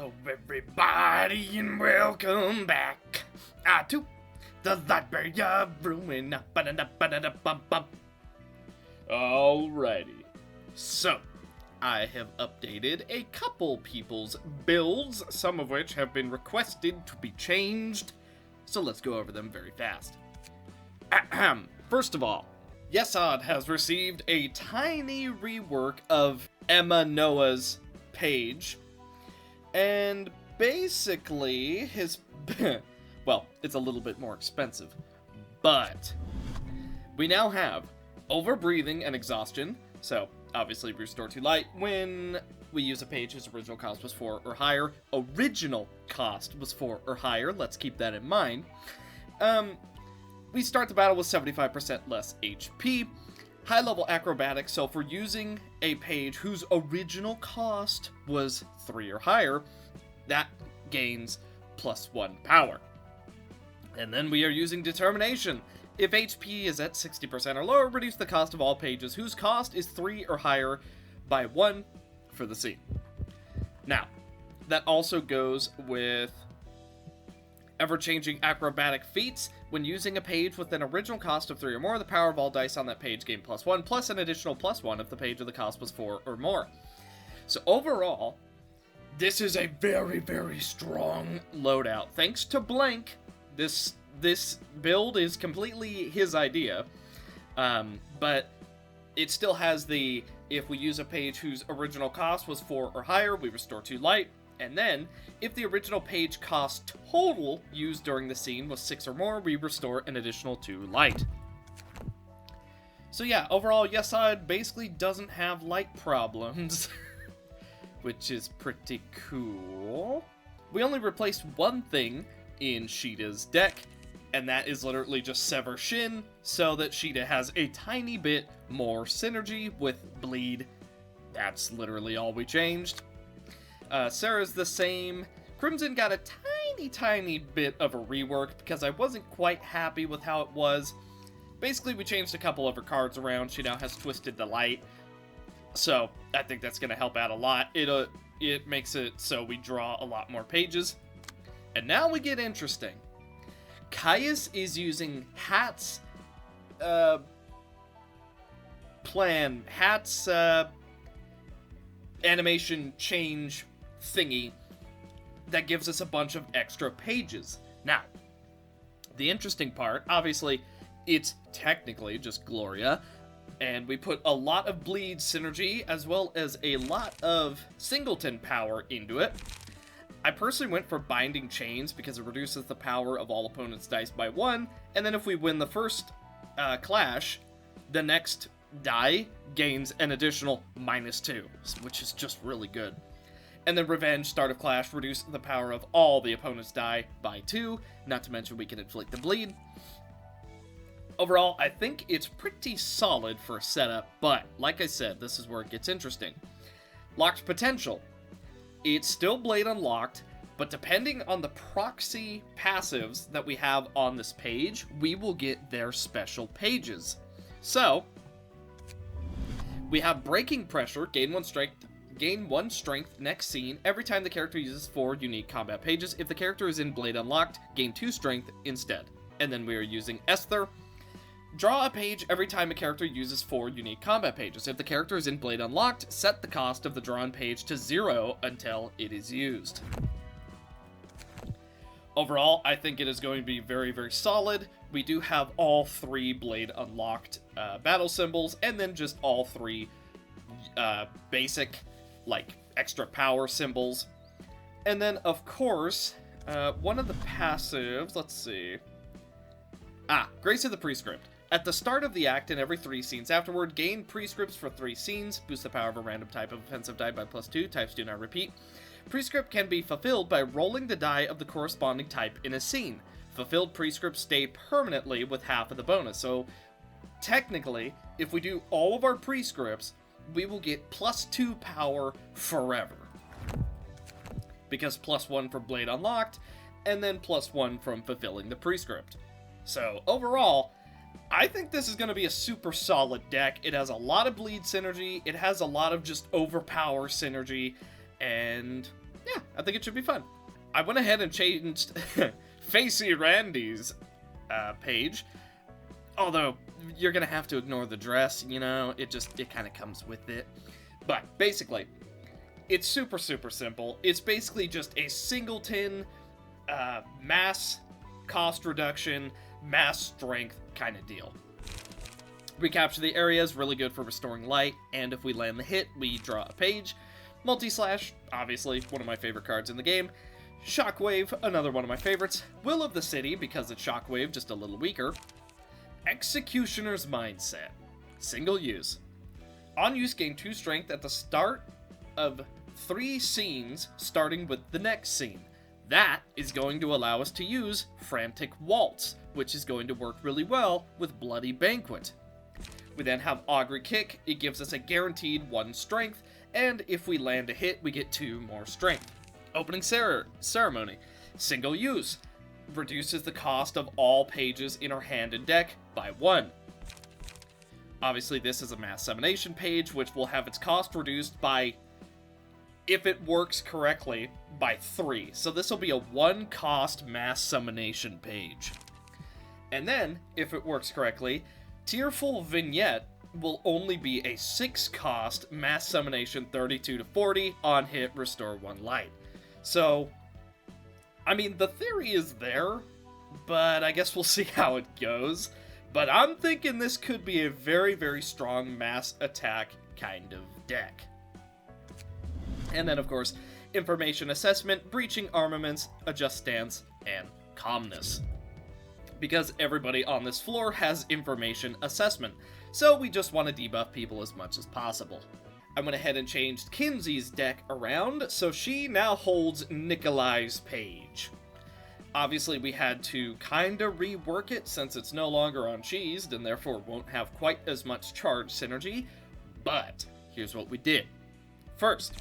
Hello everybody and welcome back to the Library of Ruina. Alrighty, so I have updated a couple people's builds, some of which have been requested to be changed, so let's go over them very fast. First of all, Yesod has received a tiny rework of Emma Noah's page, and basically his well, it's a little bit more expensive, but we now have overbreathing and exhaustion, so obviously restore to light when we use a page whose original cost was 4 or higher. Original cost was 4 or higher, let's keep that in mind. We start the battle with 75% less HP. High-level acrobatics, so if we're using a page whose original cost was 3 or higher, that gains +1 power. And then we are using determination. If HP is at 60% or lower, reduce the cost of all pages whose cost is 3 or higher by 1 for the scene. Now, that also goes with ever-changing acrobatic feats. When using a page with an original cost of 3 or more, the power of all dice on that page gain +1, plus an additional +1 if the page of the cost was 4 or more. So overall, this is a very, very strong loadout. Thanks to Blank, this build is completely his idea, but it still has the, if we use a page whose original cost was 4 or higher, we restore 2 light. And then, if the original page cost total used during the scene was 6 or more, we restore an additional 2 light. So yeah, overall, Yesod basically doesn't have light problems, which is pretty cool. We only replaced one thing in Sheeta's deck, and that is literally just Sever Shin, so that Sheeta has a tiny bit more synergy with Bleed. That's literally all we changed. Sarah's the same. Crimson got a tiny bit of a rework because I wasn't quite happy with how it was. Basically, we changed a couple of her cards around. She now has Twisted Delight, so I think that's going to help out a lot. It makes it so we draw a lot more pages. And now we get interesting. Caius is using Hat's animation change thingy that gives us a bunch of extra pages. Now, the interesting part, obviously, it's technically just Gloria, and we put a lot of bleed synergy as well as a lot of singleton power into it. I personally went for Binding Chains because it reduces the power of all opponents' dice by 1, and then if we win the first clash, the next die gains an additional -2, which is just really good. And then Revenge, Start of Clash, reduce the power of all the opponent's die by 2, not to mention we can inflict the bleed. Overall, I think it's pretty solid for a setup, but like I said, this is where it gets interesting. Locked potential. It's still Blade unlocked, but depending on the proxy passives that we have on this page, we will get their special pages. So, we have Breaking Pressure, gain 1 strength next scene every time the character uses 4 unique combat pages. If the character is in Blade Unlocked, gain 2 strength instead. And then we are using Esther. Draw a page every time a character uses 4 unique combat pages. If the character is in Blade Unlocked, set the cost of the drawn page to 0 until it is used. Overall, I think it is going to be very, very solid. We do have all 3 Blade Unlocked battle symbols, and then just all 3 basic, like, extra power symbols. And then, of course, one of the passives, let's see. Grace of the Prescript. At the start of the act and every 3 scenes afterward, gain prescripts for 3 scenes, boost the power of a random type of offensive die by +2, types do not repeat. Prescript can be fulfilled by rolling the die of the corresponding type in a scene. Fulfilled prescripts stay permanently with half of the bonus, so technically, if we do all of our prescripts, we will get +2 power forever. Because +1 for Blade Unlocked, and then +1 from fulfilling the prescript. So, overall, I think this is going to be a super solid deck. It has a lot of bleed synergy, it has a lot of just overpower synergy, and yeah, I think it should be fun. I went ahead and changed Facey Randy's page. Although, you're gonna have to ignore the dress, you know, it kind of comes with it. But, basically, it's super, super simple. It's basically just a singleton, mass cost reduction, mass strength kind of deal. Recapture the area is really good for restoring light, and if we land the hit, we draw a page. Multi-slash, obviously, one of my favorite cards in the game. Shockwave, another one of my favorites. Will of the City, because it's Shockwave, just a little weaker. Executioner's Mindset. Single use. On use, gain 2 strength at the start of 3 scenes, starting with the next scene. That is going to allow us to use Frantic Waltz, which is going to work really well with Bloody Banquet. We then have Augury Kick. It gives us a guaranteed 1 strength, and if we land a hit, we get 2 more strength. Opening Ceremony. Single use. Reduces the cost of all pages in our hand and deck by 1. Obviously, this is a mass summonation page, which will have its cost reduced by, if it works correctly, by 3. So this will be a 1 cost mass summonation page. And then, if it works correctly, Tearful Vignette will only be a 6 cost mass summonation 32 to 40, on hit, restore 1 light. So, I mean, the theory is there, but I guess we'll see how it goes. But I'm thinking this could be a very, very strong mass attack kind of deck. And then, of course, Information Assessment, Breaching Armaments, Adjust Stance, and Calmness. Because everybody on this floor has Information Assessment, so we just want to debuff people as much as possible. I went ahead and changed Kinsey's deck around, so she now holds Nikolai's page. Obviously, we had to kinda rework it since it's no longer uncheesed and therefore won't have quite as much charge synergy, but here's what we did. First,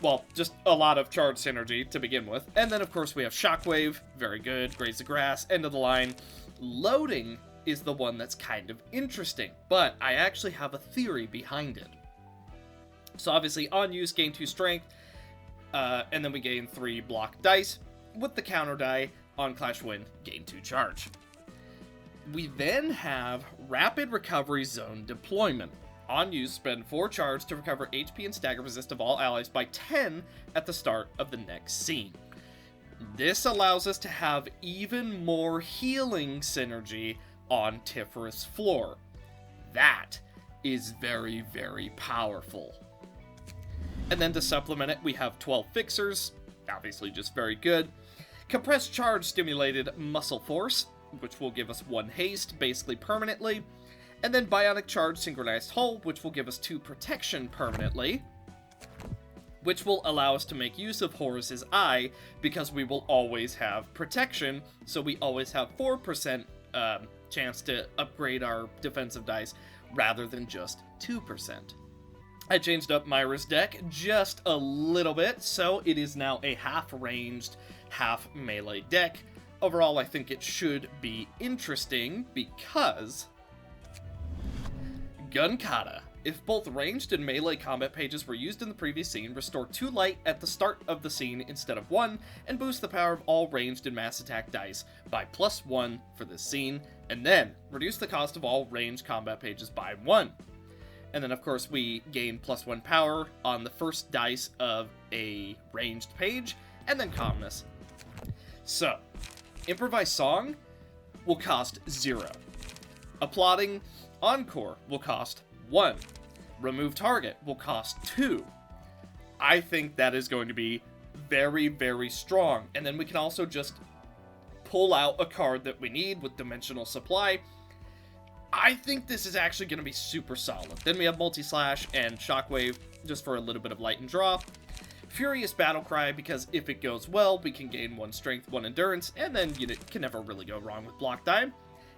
well, just a lot of charge synergy to begin with, and then of course we have Shockwave, very good, Graze the Grass, end of the line. Loading is the one that's kind of interesting, but I actually have a theory behind it. So obviously, on use, gain 2 strength, and then we gain 3 block dice. With the counter die, on Clash Win, gain 2 charge. We then have Rapid Recovery Zone Deployment. On use, spend 4 charge to recover HP and stagger resist of all allies by 10 at the start of the next scene. This allows us to have even more healing synergy on Tiffer's floor. That is very, very powerful. And then to supplement it, we have 12 Fixers, obviously just very good. Compressed Charge Stimulated Muscle Force, which will give us 1 haste, basically permanently. And then Bionic Charge Synchronized Hull, which will give us 2 protection permanently, which will allow us to make use of Horus's Eye, because we will always have protection, so we always have 4% chance to upgrade our defensive dice, rather than just 2%. I changed up Myra's deck just a little bit, so it is now a half-ranged, half-melee deck. Overall, I think it should be interesting, because Gun Kata. If both ranged and melee combat pages were used in the previous scene, restore 2 light at the start of the scene instead of 1, and boost the power of all ranged and mass attack dice by +1 for this scene, and then reduce the cost of all ranged combat pages by 1. And then, of course, we gain +1 power on the first dice of a ranged page, and then Calmness. So, Improvised Song will cost 0. Applauding Encore will cost 1. Remove Target will cost 2. I think that is going to be very, very strong. And then we can also just pull out a card that we need with Dimensional Supply. I think this is actually going to be super solid. Then we have Multi-Slash and Shockwave, just for a little bit of light and draw. Furious Battlecry, because if it goes well, we can gain 1 strength, 1 endurance, and then you can never really go wrong with block die.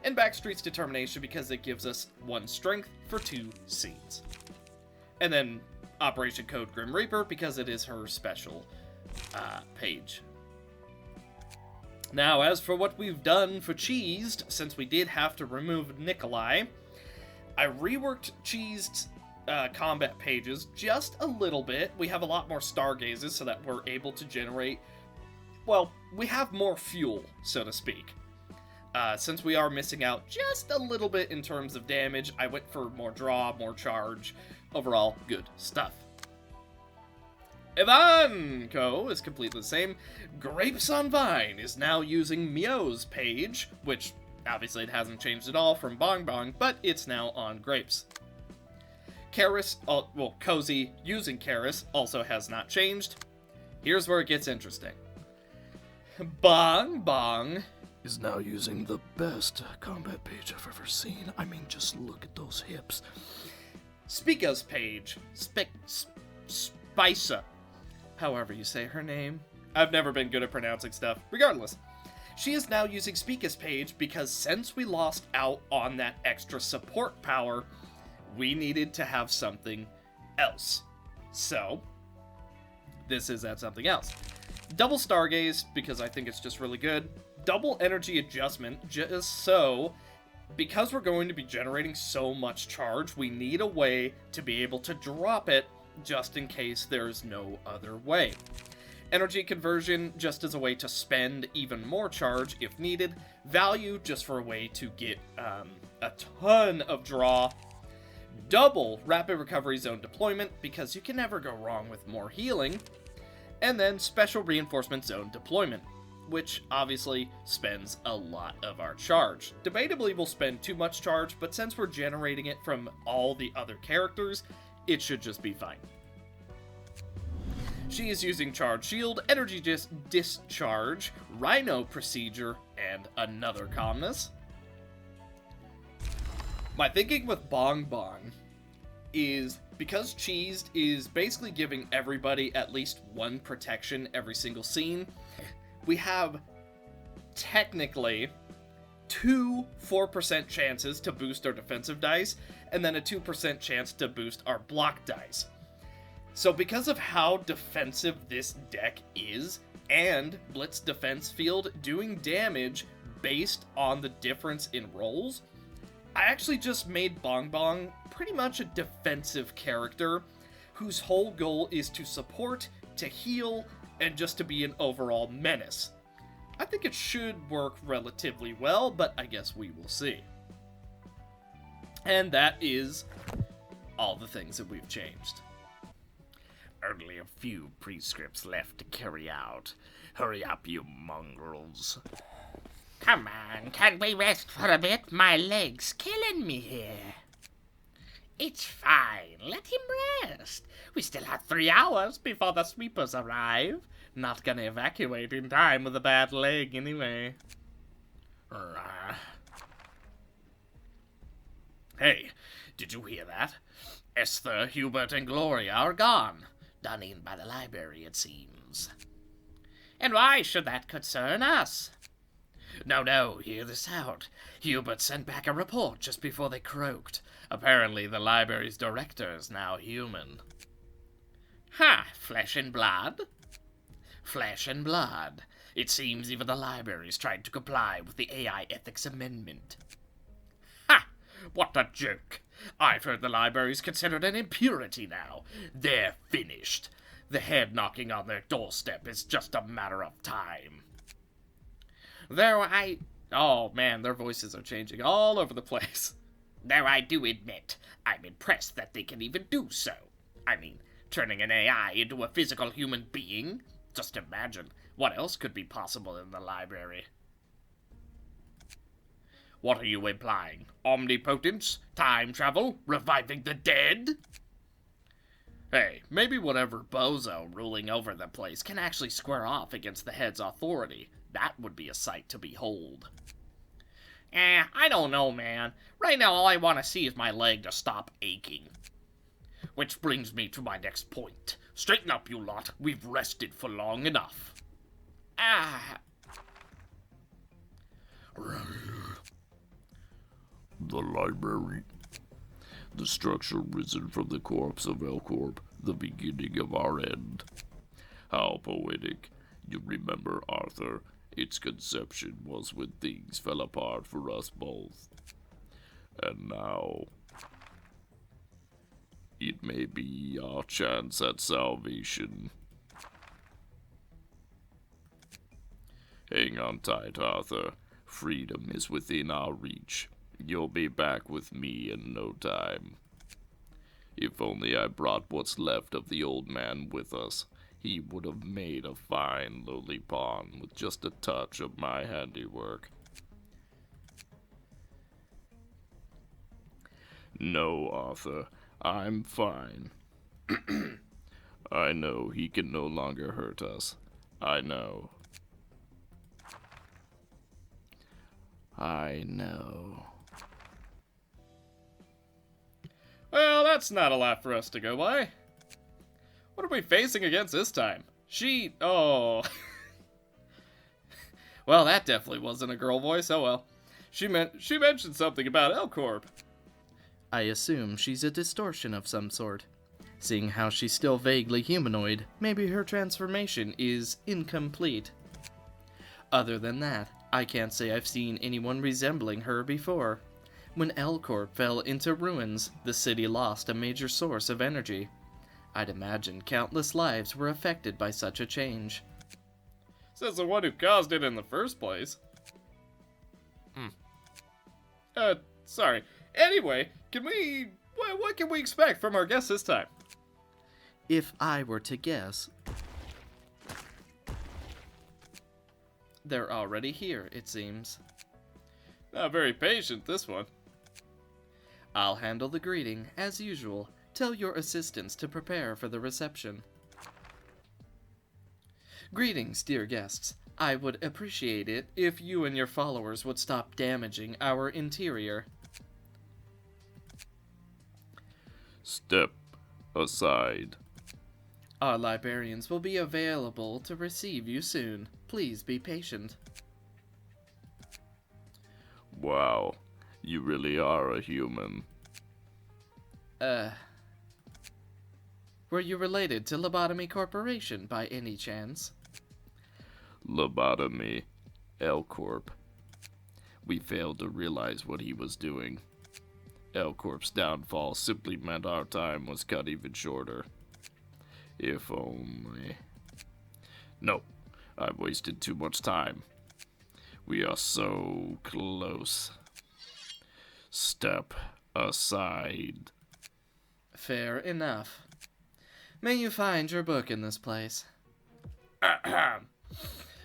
And Backstreet's Determination, because it gives us 1 strength for 2 scenes. And then Operation Code Grim Reaper, because it is her special page. Now, as for what we've done for Cheesed, since we did have to remove Nikolai, I reworked Cheesed's combat pages just a little bit. We have a lot more stargazes so that we're able to generate, well, we have more fuel, so to speak. Since we are missing out just a little bit in terms of damage, I went for more draw, more charge. Overall, good stuff. Ivanko is completely the same. Grapes on Vine is now using Mio's page, which obviously it hasn't changed at all from Bong Bong, but it's now on Grapes. Karis, well, Cozy using Karis also has not changed. Here's where it gets interesting. Bong Bong is now using the best combat page I've ever seen. I mean, just look at those hips. Spica's page, Spica, however you say her name. I've never been good at pronouncing stuff. Regardless, she is now using Spica's page because since we lost out on that extra support power, we needed to have something else. So, this is that something else. Double Stargaze, because I think it's just really good. Double Energy Adjustment, just so, because we're going to be generating so much charge, we need a way to be able to drop it just in case there's no other way. Energy Conversion, just as a way to spend even more charge if needed. Value, just for a way to get a ton of draw. Double Rapid Recovery Zone Deployment, because you can never go wrong with more healing. And then Special Reinforcement Zone Deployment, which obviously spends a lot of our charge. Debatably will spend too much charge, but since we're generating it from all the other characters, it should just be fine. She is using Charge Shield, Energy Discharge, Rhino Procedure, and another Calmness. My thinking with Bong Bong is, because Cheesed is basically giving everybody at least one protection every single scene, we have technically 2 4% chances to boost our defensive dice, and then a 2% chance to boost our block dice. So because of how defensive this deck is, and Blitz Defense Field doing damage based on the difference in rolls, I actually just made Bong Bong pretty much a defensive character whose whole goal is to support, to heal, and just to be an overall menace. I think it should work relatively well, but I guess we will see. And that is all the things that we've changed. Only a few prescripts left to carry out. Hurry up, you mongrels. Come on, can't we rest for a bit? My leg's killing me here. It's fine, let him rest. We still have 3 hours before the sweepers arrive. Not gonna evacuate in time with a bad leg anyway. Hey, did you hear that? Esther, Hubert, and Gloria are gone. Done in by the library, it seems. And why should that concern us? No, hear this out. Hubert sent back a report just before they croaked. Apparently the library's director is now human. Ha, flesh and blood? Flesh and blood. It seems even the library's tried to comply with the AI Ethics Amendment. Ha! What a joke. I've heard the library's considered an impurity now. They're finished. The head knocking on their doorstep is just a matter of time. Oh man, their voices are changing all over the place. Though I do admit, I'm impressed that they can even do so. I mean, turning an AI into a physical human being? Just imagine, what else could be possible in the library? What are you implying? Omnipotence? Time travel? Reviving the dead? Hey, maybe whatever bozo ruling over the place can actually square off against the head's authority. That would be a sight to behold. I don't know, man. Right now, all I want to see is my leg to stop aching. Which brings me to my next point. Straighten up, you lot. We've rested for long enough. The library. The structure risen from the corpse of Elcorp, the beginning of our end. How poetic. You remember, Arthur, its conception was when things fell apart for us both. And now... It may be our chance at salvation. Hang on tight, Arthur. Freedom is within our reach. You'll be back with me in no time. If only I brought what's left of the old man with us. He would have made a fine lowly pawn with just a touch of my handiwork. No, Arthur, I'm fine. I know he can no longer hurt us. I know. I know. Well, that's not a lot for us to go by. What are we facing against this time? Oh. Well, that definitely wasn't a girl voice, oh well. She mentioned something about L-Corp. I assume she's a distortion of some sort. Seeing how she's still vaguely humanoid, maybe her transformation is incomplete. Other than that, I can't say I've seen anyone resembling her before. When L-Corp fell into ruins, the city lost a major source of energy. I'd imagine countless lives were affected by such a change. Says the one who caused it in the first place. Sorry. Anyway, what can we expect from our guests this time? If I were to guess, they're already here, it seems. Not very patient, this one. I'll handle the greeting, as usual. Tell your assistants to prepare for the reception. Greetings, dear guests. I would appreciate it if you and your followers would stop damaging our interior. Step aside. Our librarians will be available to receive you soon. Please be patient. Wow, you really are a human. Were you related to Lobotomy Corporation by any chance? Lobotomy. L-Corp. We failed to realize what he was doing. L-Corp's downfall simply meant our time was cut even shorter. If only... No, I've wasted too much time. We are so close. Step aside. Fair enough. May you find your book in this place.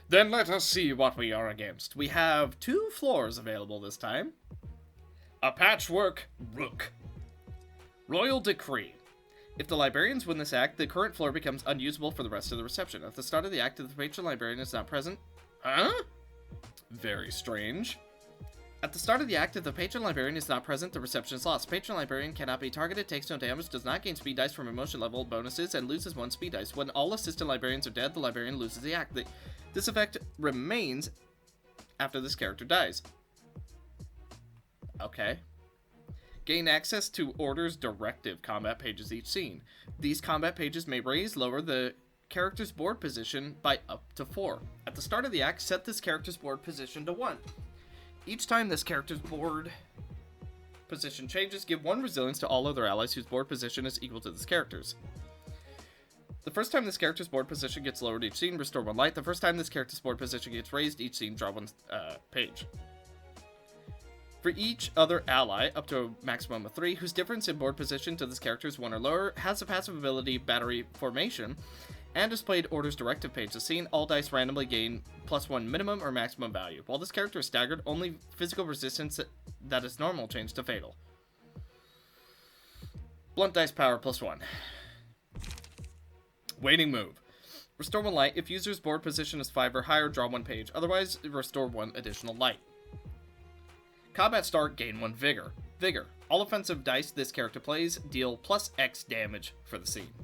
Then let us see what we are against. We have 2 floors available this time. A Patchwork Rook. Royal Decree. If the librarians win this act, the current floor becomes unusable for the rest of the reception. At the start of the act, if the patron librarian is not present... Huh? Very strange. At the start of the act, if the patron librarian is not present, the reception is lost. Patron librarian cannot be targeted, takes no damage, does not gain speed dice from emotion level bonuses, and loses 1 speed dice. When all assistant librarians are dead, the librarian loses the act. This effect remains after this character dies. Okay. Gain access to Order's directive combat pages each scene. These combat pages may lower the character's board position by up to 4. At the start of the act, set this character's board position to 1. Each time this character's board position changes, give 1 resilience to all other allies whose board position is equal to this character's. The first time this character's board position gets lowered each scene, restore 1 light. The first time this character's board position gets raised each scene, draw 1 page. For each other ally, up to a maximum of 3, whose difference in board position to this character is 1 or lower, has the passive ability Battery Formation, and displayed Order's directive page. The scene, all dice randomly gain +1 minimum or maximum value. While this character is staggered, only physical resistance that is normal change to fatal. Blunt dice power +1. Waiting move. Restore 1 light. If user's board position is 5 or higher, draw 1 page. Otherwise, restore 1 additional light. Combat start, gain 1 vigor. Vigor. All offensive dice this character plays deal +X damage for the scene.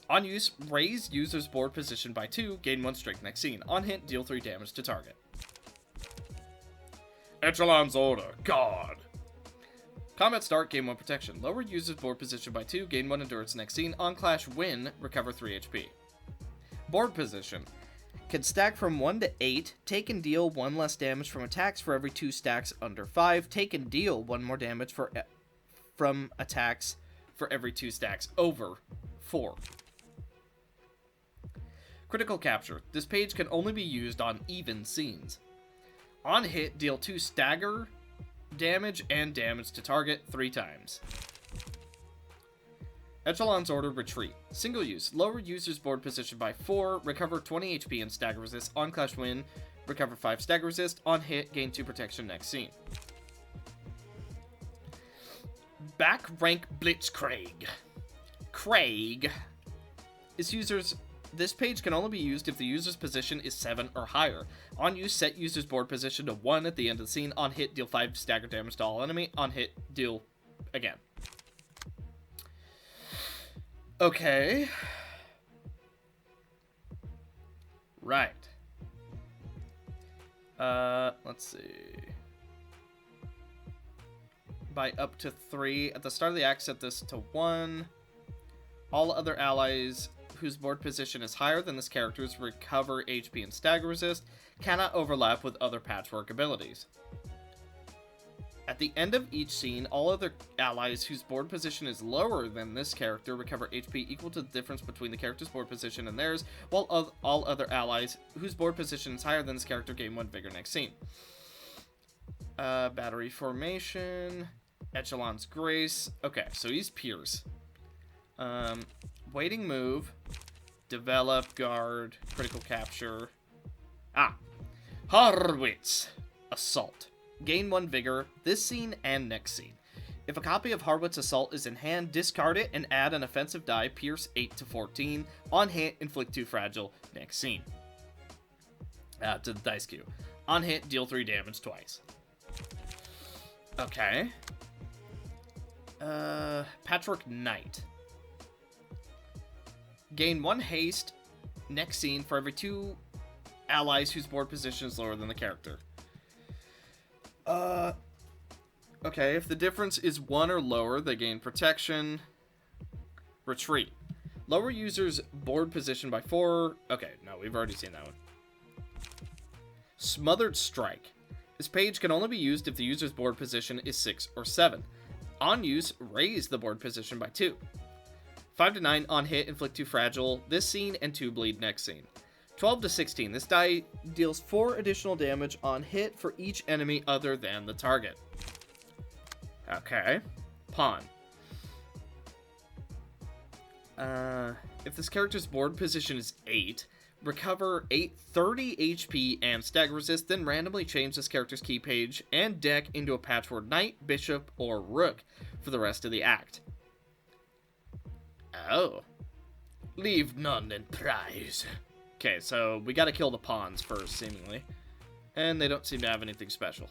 On use, raise user's board position by 2, gain 1 strength next scene. On hit, deal 3 damage to target. Echelon's Order, God. Combat start, gain 1 protection. Lower user's board position by 2, gain 1 endurance next scene. On clash, win, recover 3 HP. Board position. Can stack from 1 to 8. Take and deal 1 less damage from attacks for every 2 stacks under 5. Take and deal 1 more damage from attacks for every 2 stacks over 4. Critical Capture. This page can only be used on even scenes. On hit, deal 2 stagger damage and damage to target 3 times. Echelon's Order Retreat. Single use. Lower user's board position by 4. Recover 20 HP and stagger resist. On clash win. Recover 5 stagger resist. On hit, gain 2 protection next scene. Back rank Blitzkrieg. Craig is users. This page can only be used if the user's position is 7 or higher. On use, set user's board position to 1 at the end of the scene. On hit, deal 5 stagger damage to all enemy. On hit, deal again. Okay. Right. Let's see. By up to 3. At the start of the act, set this to 1. All other allies whose board position is higher than this character's recover HP and stagger resist, cannot overlap with other Patchwork abilities. At the end of each scene, all other allies whose board position is lower than this character recover HP equal to the difference between the character's board position and theirs, while all other allies whose board position is higher than this character gain 1 vigor next scene. Battery formation, Echelon's Grace. Okay, so he's Pierce. Waiting move, develop, guard, critical capture. Harwitz. Assault. Gain 1 vigor, this scene and next scene. If a copy of Harwitz's Assault is in hand, discard it and add an offensive die, Pierce 8 to 14. On hit, inflict 2 fragile, next scene. To the dice queue. On hit, deal 3 damage twice. Okay. Patchwork Knight. Gain 1 haste, next scene, for every 2 allies whose board position is lower than the character. Okay, if the difference is 1 or lower, they gain protection. Retreat. Lower user's board position by 4. Okay, no, we've already seen that one. Smothered Strike. This page can only be used if the user's board position is 6 or 7. On use, raise the board position by 2. 5 to 9 on hit, inflict 2 fragile this scene and 2 bleed next scene. 12 to 16. This die deals 4 additional damage on hit for each enemy other than the target. Okay. Pawn. If this character's board position is 8, recover 30 HP and stagger resist, then randomly change this character's key page and deck into a Patchwork Knight, Bishop, or Rook for the rest of the act. Oh. Leave none in prize. Okay, so we gotta kill the pawns first, seemingly. And they don't seem to have anything special.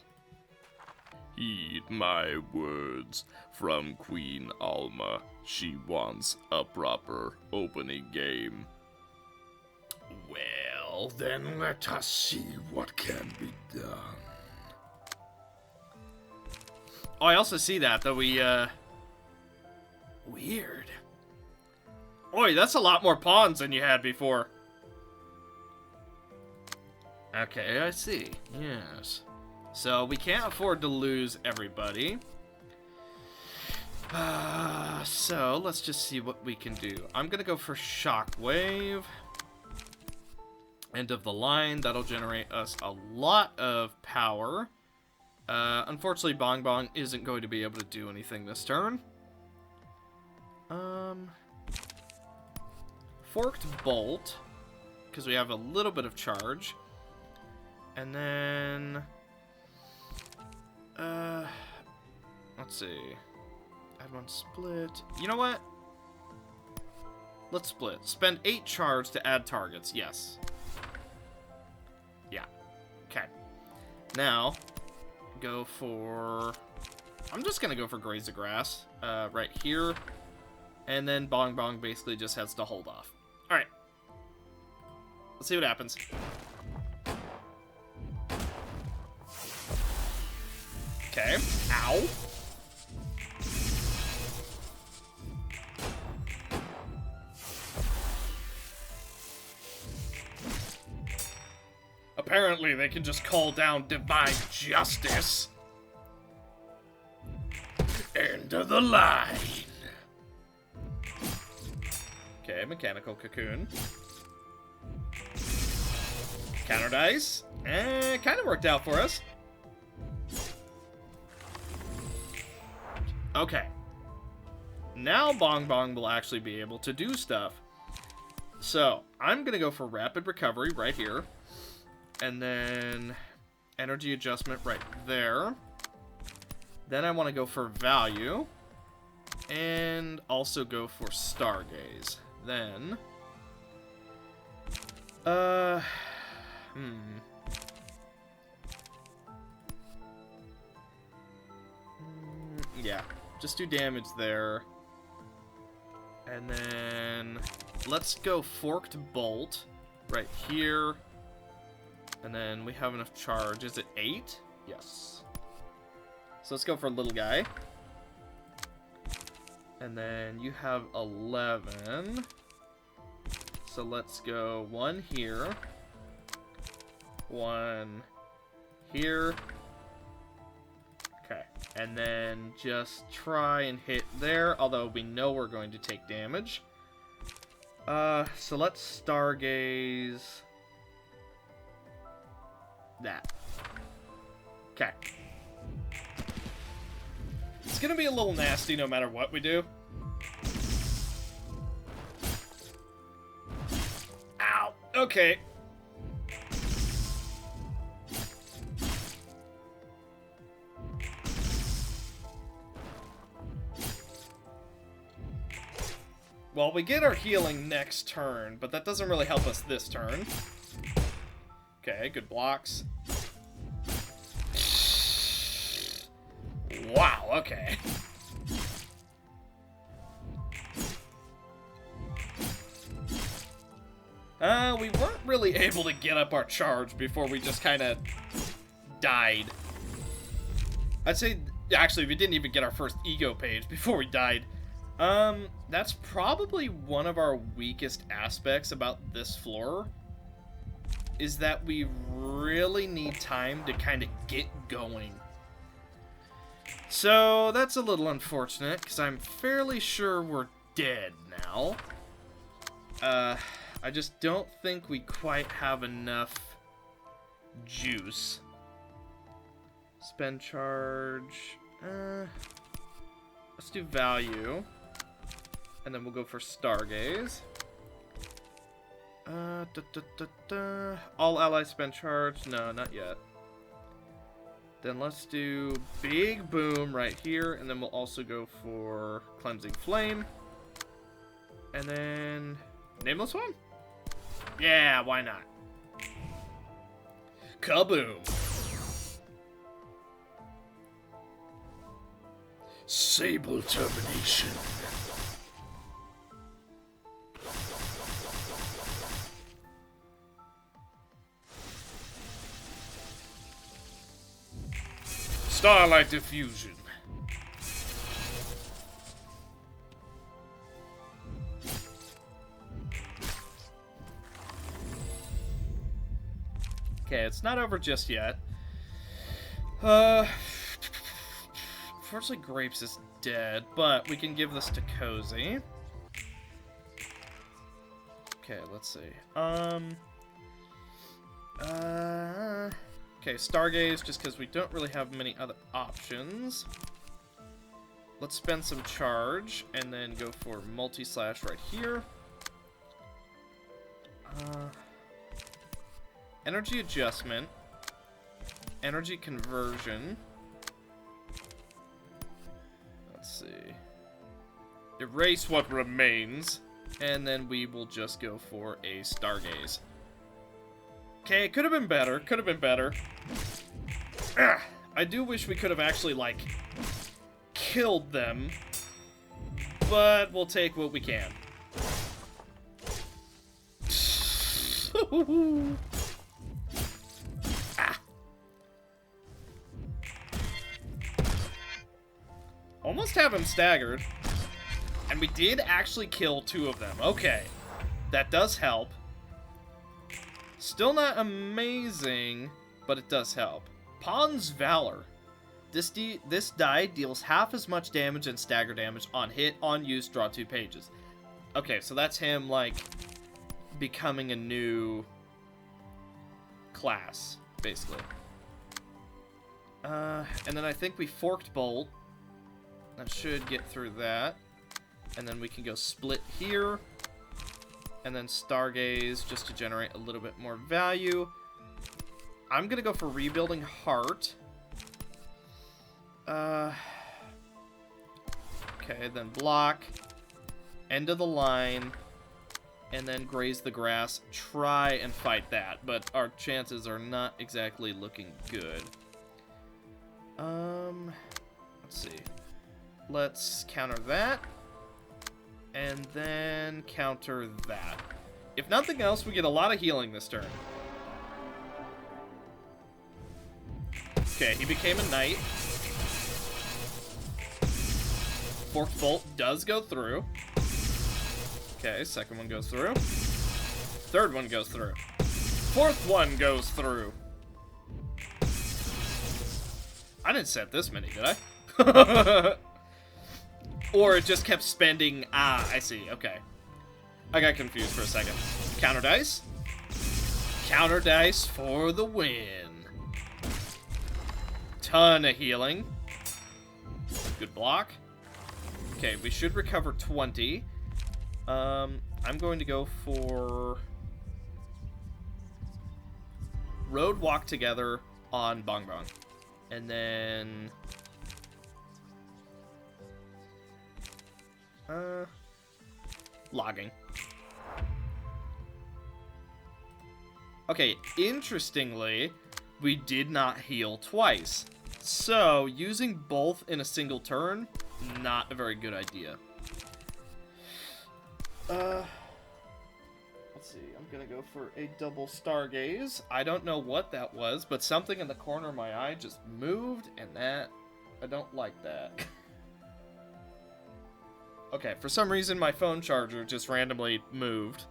Heed my words from Queen Alma. She wants a proper opening game. Well, then let us see what can be done. Oh, I also see that we, Weird. Oi, that's a lot more pawns than you had before. Okay, I see. Yes. So, we can't afford to lose everybody. So, let's just see what we can do. I'm gonna go for Shockwave. End of the line. That'll generate us a lot of power. Unfortunately, Bong Bong isn't going to be able to do anything this turn. Forked Bolt, because we have a little bit of charge. And then, let's see. Add 1 split. You know what? Let's split. Spend 8 charge to add targets. Yes. Yeah. Okay. Now, go for... I'm just going to go for Graze the Grass right here. And then Bong Bong basically just has to hold off. Alright. Let's see what happens. Okay. Ow. Apparently, they can just call down divine justice. End of the line. Okay, Mechanical Cocoon. Counter dice. Kind of worked out for us. Okay. Now Bong Bong will actually be able to do stuff. So, I'm going to go for Rapid Recovery right here. And then Energy Adjustment right there. Then I want to go for Value. And also go for Stargaze. Then... Yeah, just do damage there. And then let's go Forked Bolt right here. And then we have enough charge. Is it 8? Yes. So let's go for little guy. And then you have 11. So let's go 1 here. 1 here. Okay. And then just try and hit there, although we know we're going to take damage. So let's Stargaze that. Okay. It's gonna be a little nasty no matter what we do. Ow! Okay. Well, we get our healing next turn, but that doesn't really help us this turn. Okay, good blocks. Wow, okay. We weren't really able to get up our charge before we just kind of died. I'd say, actually, we didn't even get our first ego page before we died. That's probably one of our weakest aspects about this floor, is that we really need time to kind of get going. So, that's a little unfortunate, because I'm fairly sure we're dead now. I just don't think we quite have enough juice. Spend charge. Let's do value. And then we'll go for Stargaze. All allies spend charge. No, not yet. Then let's do Big Boom right here. And then we'll also go for Cleansing Flame. And then Nameless One? Yeah, why not? Kaboom! Sable Termination. Starlight Diffusion. Okay, it's not over just yet. Unfortunately, Grapes is dead, but we can give this to Cozy. Okay, let's see. Okay, Stargaze, just because we don't really have many other options. Let's spend some charge, and then go for Multi-Slash right here. Energy Adjustment. Energy Conversion. Let's see. Erase what remains. And then we will just go for a Stargaze. Okay, it could have been better. Could have been better. Ugh, I do wish we could have actually, like, killed them. But we'll take what we can. Ah. Almost have him staggered. And we did actually kill 2 of them. Okay. That does help. Still not amazing, but it does help. Pawn's Valor. This die deals half as much damage and stagger damage on hit, on use, draw 2 pages. Okay, so that's him, like, becoming a new class, basically. And then I think we forked bolt. That should get through that. And then we can go split here. And then stargaze just to generate a little bit more value. I'm gonna go for rebuilding heart. Okay, then block. End of the line. And then graze the grass. Try and fight that, but our chances are not exactly looking good. Let's see. Let's counter that. And then counter that. If nothing else, we get a lot of healing this turn. Okay, he became a knight. Forked bolt does go through. Okay, second one goes through. Third one goes through. Fourth one goes through. I didn't set this many, did I? Or it just kept spending... Ah, I see. Okay. I got confused for a second. Counter dice. Counter dice for the win. Ton of healing. Good block. Okay, we should recover 20. I'm going to go for... Road walk together on Bong Bong. And then... Logging. Okay, interestingly, we did not heal twice. So, using both in a single turn, not a very good idea. Let's see, I'm gonna go for a double stargaze. I don't know what that was, but something in the corner of my eye just moved, and that, I don't like that. Okay, for some reason my phone charger just randomly moved,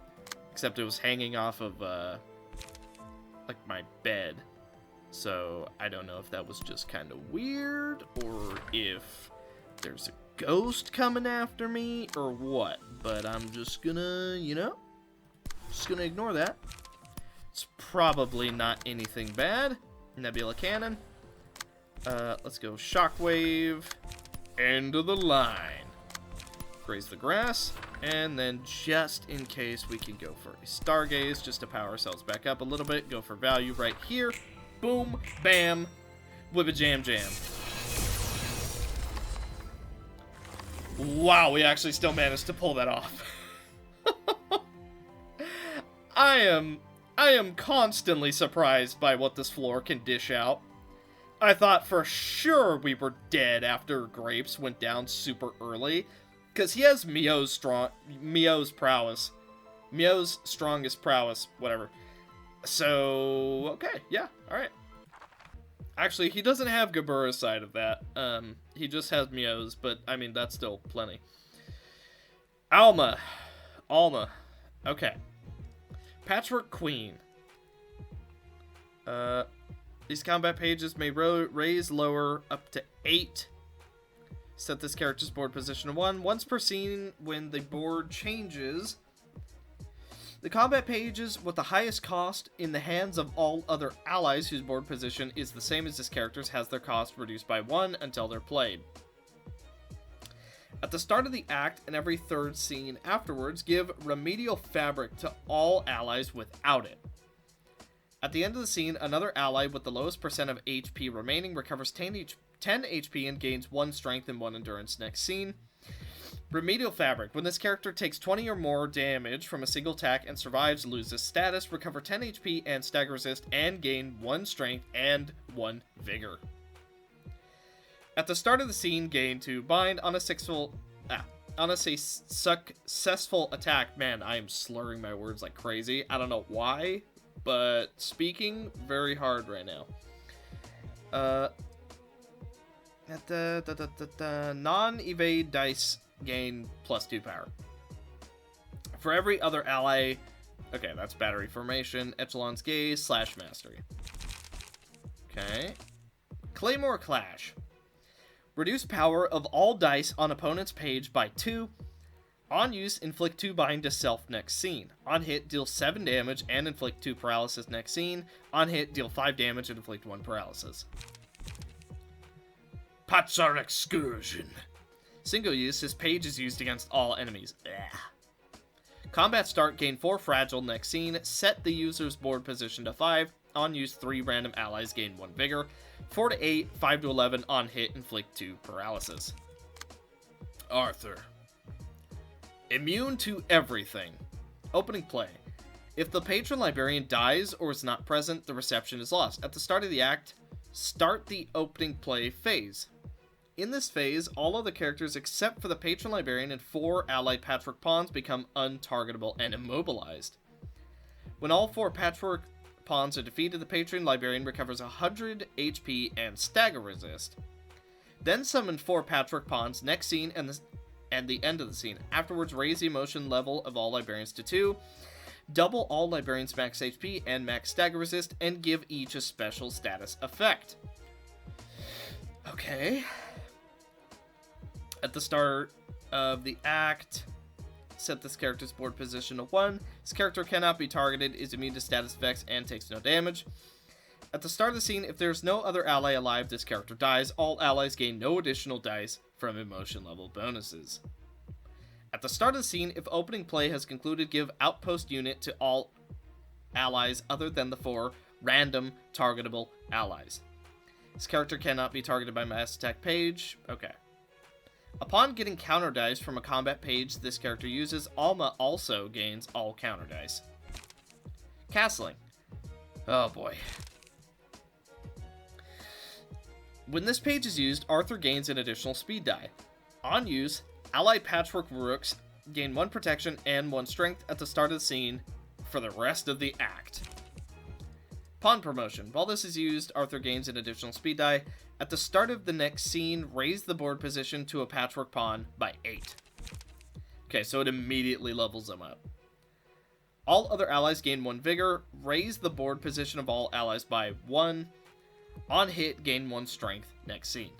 except it was hanging off of, like my bed. So, I don't know if that was just kind of weird, or if there's a ghost coming after me, or what. But I'm just gonna, you know, just gonna ignore that. It's probably not anything bad. Nebula Cannon. Let's go Shockwave. End of the line. Graze the grass. And then just in case, we can go for a Stargaze just to power ourselves back up a little bit. Go for value right here. Boom, bam, whibba jam jam. Wow, we actually still managed to pull that off. I am constantly surprised by what this floor can dish out. I thought for sure we were dead after Grapes went down super early, because he has Mio's prowess. Mio's strongest prowess, whatever. So, okay, yeah, alright. Actually, he doesn't have Gabura's side of that. He just has Mio's, but, I mean, that's still plenty. Alma. Okay. Patchwork Queen. These combat pages may raise lower up to 8. Set this character's board position to 1. Once per scene, when the board changes, the combat pages with the highest cost in the hands of all other allies whose board position is the same as this character's has their cost reduced by 1 until they're played. At the start of the act and every third scene afterwards, give Remedial Fabric to all allies without it. At the end of the scene, another ally with the lowest percent of HP remaining recovers 10 HP and gains 1 strength and 1 endurance next scene. Remedial Fabric. When this character takes 20 or more damage from a single attack and survives, loses status, recover 10 HP and stagger resist, and gain 1 strength and 1 vigor. At the start of the scene, gain 2 bind on a successful attack. Man, I am slurring my words like crazy. I don't know why, but speaking very hard right now. At the non-evade dice gain +2 power. For every other ally... Okay, that's Battery Formation, Echelon's Gaze, / Mastery. Okay. Claymore Clash. Reduce power of all dice on opponent's page by 2. On use, inflict 2 bind to self next scene. On hit, deal 7 damage and inflict 2 paralysis next scene. On hit, deal 5 damage and inflict 1 paralysis. Patchwork excursion. Single use, this page is used against all enemies. Ugh. Combat start, gain 4 fragile next scene. Set the user's board position to 5. On use, 3 random allies gain 1 vigor. 4 to 8, 5 to 11, on hit, inflict 2 paralysis. Arthur. Immune to everything. Opening play. If the patron librarian dies or is not present, the reception is lost. At the start of the act, start the opening play phase. In this phase, all other characters except for the patron librarian and 4 allied patchwork pawns become untargetable and immobilized. When all 4 patchwork pawns are defeated, the patron librarian recovers 100 HP and stagger resist. Then summon 4 patchwork pawns next scene and the end of the scene. Afterwards, raise the emotion level of all librarians to 2, double all librarians' max HP and max stagger resist, and give each a special status effect. Okay. At the start of the act, set this character's board position to 1. This character cannot be targeted, is immune to status effects, and takes no damage. At the start of the scene, if there's no other ally alive, this character dies. All allies gain no additional dice from emotion level bonuses. At the start of the scene, if opening play has concluded, give outpost unit to all allies other than the 4 random targetable allies. This character cannot be targeted by mass attack page. Okay. Upon getting counter dice from a combat page this character uses, Alma also gains all counter dice. Castling. Oh boy. When this page is used, Arthur gains an additional speed die. On use, allied patchwork rooks gain 1 protection and 1 strength at the start of the scene for the rest of the act. Pawn promotion. While this is used, Arthur gains an additional speed die. At the start of the next scene, raise the board position to a patchwork pawn by 8. Okay, so it immediately levels them up. All other allies gain 1 vigor. Raise the board position of all allies by 1. On hit, gain 1 strength next scene.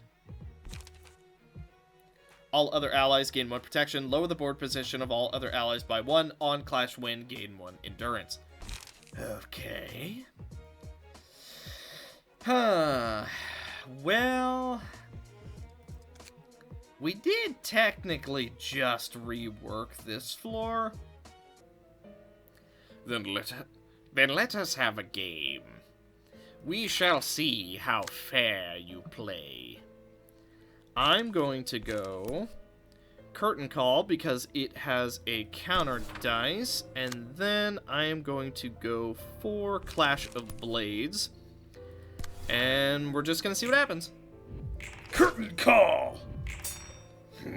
All other allies gain 1 protection. Lower the board position of all other allies by 1. On clash win, gain 1 endurance. Okay. Well, we did technically just rework this floor. Then let us have a game. We shall see how fair you play. I'm going to go Curtain Call because it has a counter dice, and then I am going to go for Clash of Blades, and we're just going to see what happens. Curtain Call! Do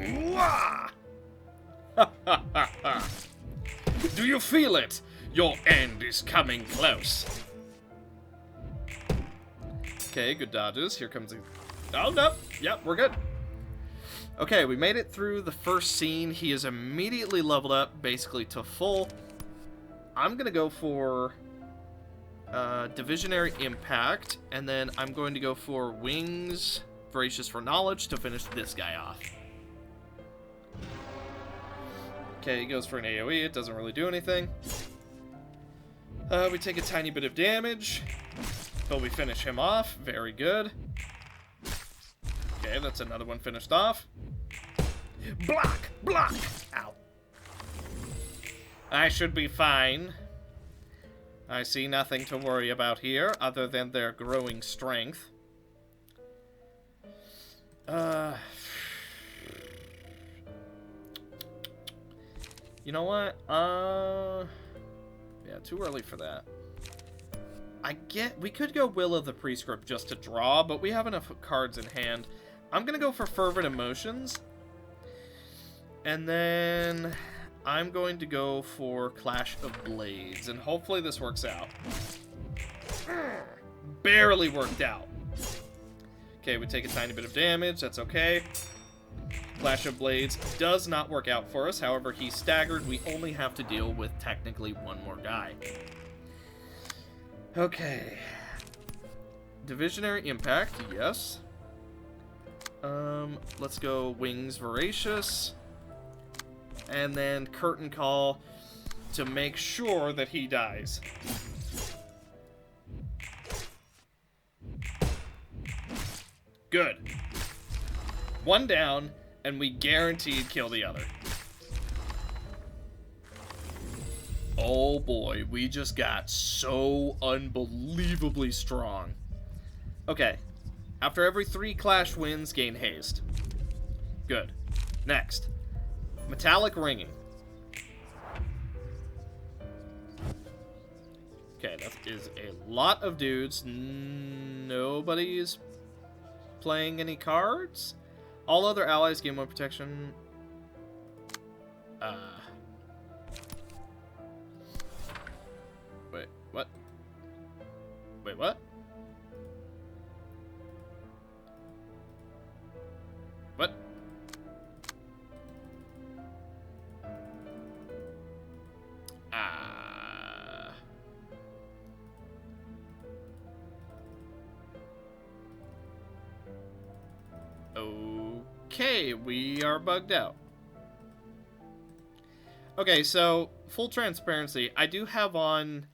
you feel it? Your end is coming close. Okay, good dodges. Here comes a... Oh, no. Yep, we're good. Okay, we made it through the first scene. He is immediately leveled up, basically to full. I'm going to go for Divisionary Impact, and then I'm going to go for Wings, Voracious for Knowledge to finish this guy off. Okay, he goes for an AoE. It doesn't really do anything. We take a tiny bit of damage, but we finish him off. Very good. Okay, that's another one finished off. Block! Block! Ow. I should be fine. I see nothing to worry about here, other than their growing strength. You know what? Yeah, too early for that. We could go Will of the Prescript just to draw, but we have enough cards in hand. I'm gonna go for Fervent Emotions. And then I'm going to go for Clash of Blades, and hopefully this works out. Barely worked out. Okay, we take a tiny bit of damage, that's okay. Clash of Blades does not work out for us, however, he's staggered. We only have to deal with technically one more guy. Okay. Divisionary Impact, yes. Let's go Wings Voracious. and then curtain call to make sure that he dies. Good. One down, and we guaranteed kill the other. Oh boy, we just got so unbelievably strong. Okay. After every 3 clash wins, gain haste. Good. Next. Metallic ringing. Okay, that is a lot of dudes. Nobody's playing any cards. All other allies gain 1 protection. Wait, what? Wait, what? What? Okay, we are bugged out. Okay, so, full transparency, I do have on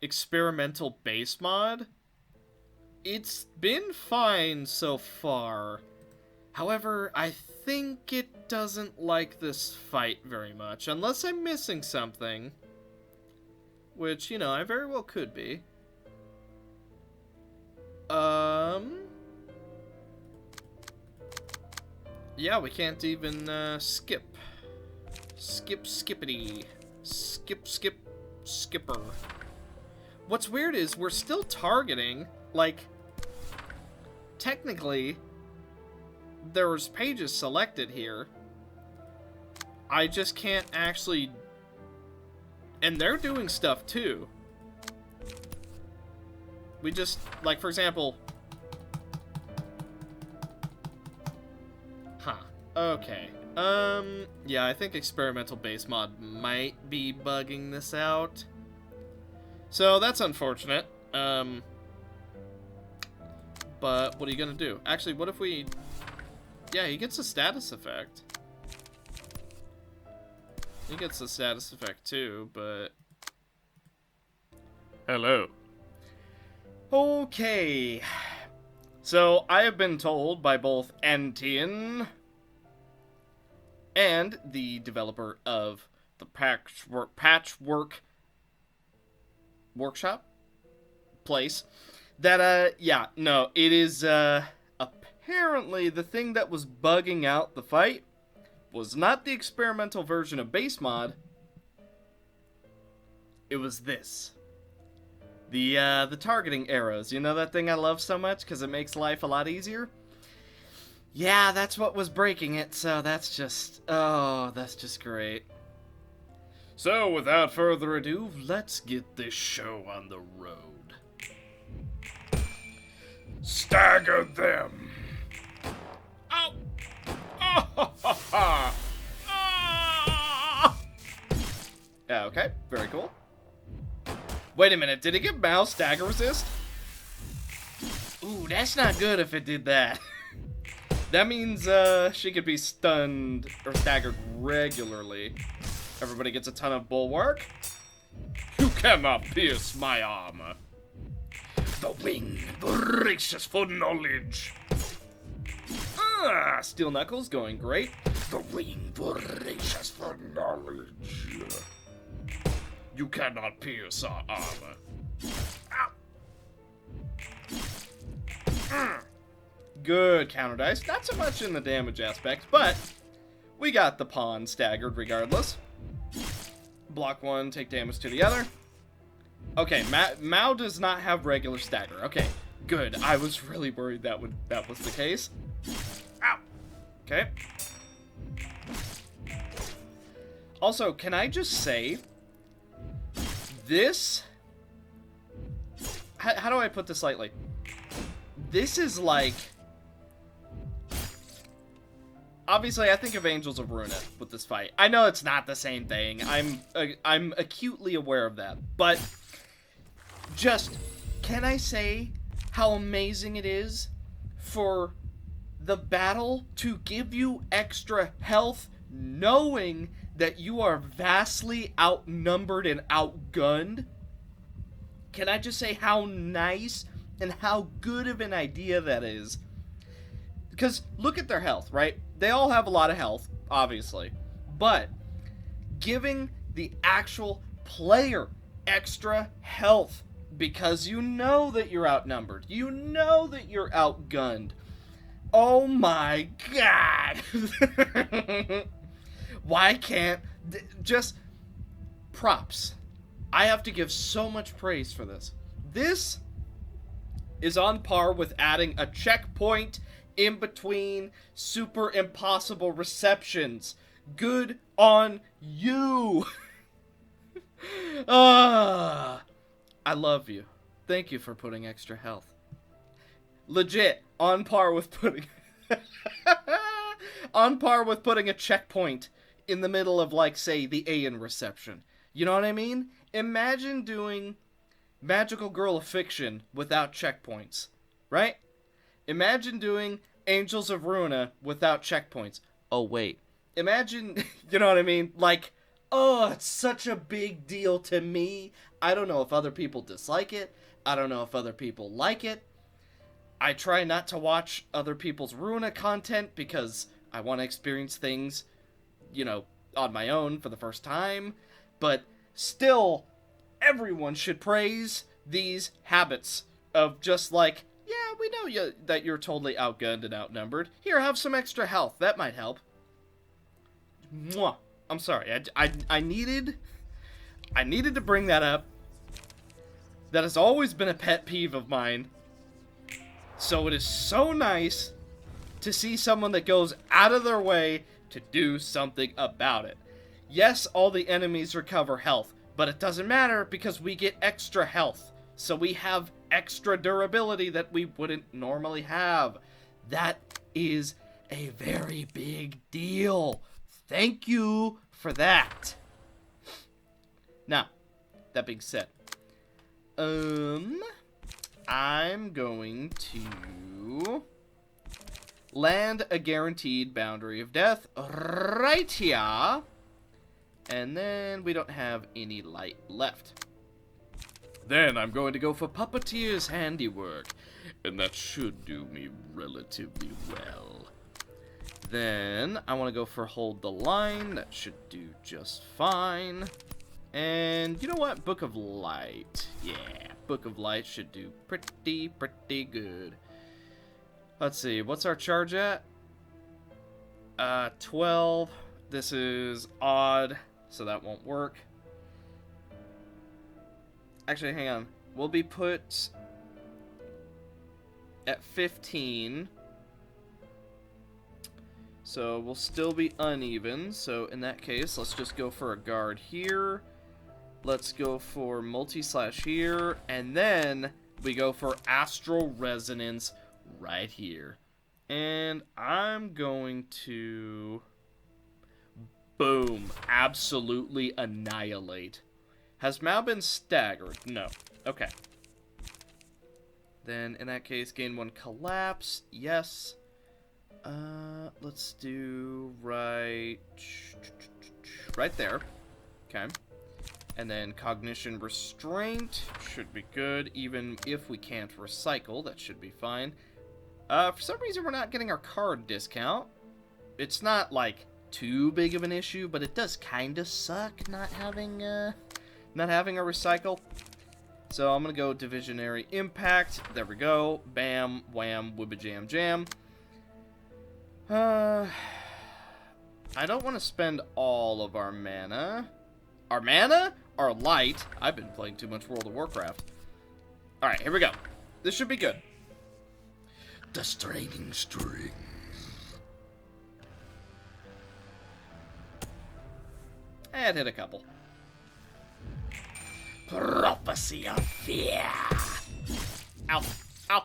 experimental base mod. It's been fine so far. However, I think it doesn't like this fight very much, unless I'm missing something. Which, you know, I very well could be. Yeah, we can't even, skip. Skippity. Skipper. What's weird is we're still targeting, like, technically, there's pages selected here. I just can't actually... And they're doing stuff, too. We just, like, for example... Huh. Okay. Yeah, I think experimental base mod might be bugging this out. So, that's unfortunate. But, what are you gonna do? Actually, what if we... Yeah, he gets a status effect. He gets a status effect too, but... Hello. Okay. So, I have been told by both Antian and the developer of the Patchwork workshop place that, yeah, no, it is, apparently the thing that was bugging out the fight was not the experimental version of base mod. It was this. The targeting arrows. You know that thing I love so much because it makes life a lot easier? Yeah, that's what was breaking it, so that's just... Oh, that's just great. So, without further ado, let's get this show on the road. Stagger them. Oh! Oh, ha, ha, ha. Okay, very cool. Wait a minute, did it give Mouse stagger resist? Ooh, that's not good if it did that. That means she could be stunned or staggered regularly. Everybody gets a ton of bulwark. You cannot pierce my armor. The wing braces for knowledge. Ah, Steel Knuckles going great. The wing braces for knowledge. You cannot pierce our armor. Ow. Good counter dice. Not so much in the damage aspect, but we got the pawn staggered regardless. Block one, take damage to the other. Okay, Mao does not have regular stagger. Okay, good. I was really worried that was the case. Ow. Okay. Also, can I just say this? How do I put this lightly? This is like... Obviously, I think of Angels of Ruina with this fight. I know it's not the same thing. I'm acutely aware of that. But just, can I say how amazing it is for the battle to give you extra health, knowing that you are vastly outnumbered and outgunned, can I just say how nice and how good of an idea that is? Because look at their health, right? They all have a lot of health, obviously. But giving the actual player extra health because you know that you're outnumbered. You know that you're outgunned. Oh my god! Why can't... just... props. I have to give so much praise for this. This is on par with adding a checkpoint in between super impossible receptions. Good on you! I love you. Thank you for putting extra health. Legit, on par with putting... on par with putting a checkpoint in the middle of, like, say, the Aeon reception. You know what I mean? Imagine doing Magical Girl of Fiction without checkpoints, right? Imagine doing Angels of Ruina without checkpoints. Oh, wait. Imagine, you know what I mean? Like, oh, it's such a big deal to me. I don't know if other people dislike it. I don't know if other people like it. I try not to watch other people's Ruina content because I want to experience things, you know, on my own for the first time. But still, everyone should praise these habits of just like, yeah, we know that you're totally outgunned and outnumbered. Here, have some extra health. That might help. Mwah. I'm sorry. I needed to bring that up. That has always been a pet peeve of mine. So it is so nice to see someone that goes out of their way to do something about it. Yes, all the enemies recover health, but it doesn't matter because we get extra health. So we have extra durability that we wouldn't normally have. That is a very big deal. Thank you for that. Now, that being said, I'm going to land a guaranteed boundary of death right here. And then we don't have any light left. Then I'm going to go for Puppeteer's Handiwork. And that should do me relatively well. Then I want to go for Hold the Line. That should do just fine. And you know what? Book of Light. Yeah, Book of Light should do pretty good. Let's see, what's our charge at? 12. This is odd, so that won't work. Actually, hang on. We'll be put at 15. So we'll still be uneven. So in that case, let's just go for a guard here. Let's go for multi-slash here. And then we go for Astral Resonance right here. And I'm going to... boom. Absolutely annihilate. Has Mao been staggered? No. Okay. Then, in that case, gain 1 collapse. Yes. Let's do right there. Okay. And then cognition restraint should be good. Even if we can't recycle, that should be fine. For some reason, we're not getting our card discount. It's not, like, too big of an issue, but it does kind of suck not having a recycle. So I'm going to go Divisionary Impact. There we go. Bam, wham, wibba jam jam. I don't want to spend all of our mana. Our mana? Our light? I've been playing too much World of Warcraft. Alright, here we go. This should be good. The Straining String. And hit a couple. Prophecy of Fear. Ow. Ow.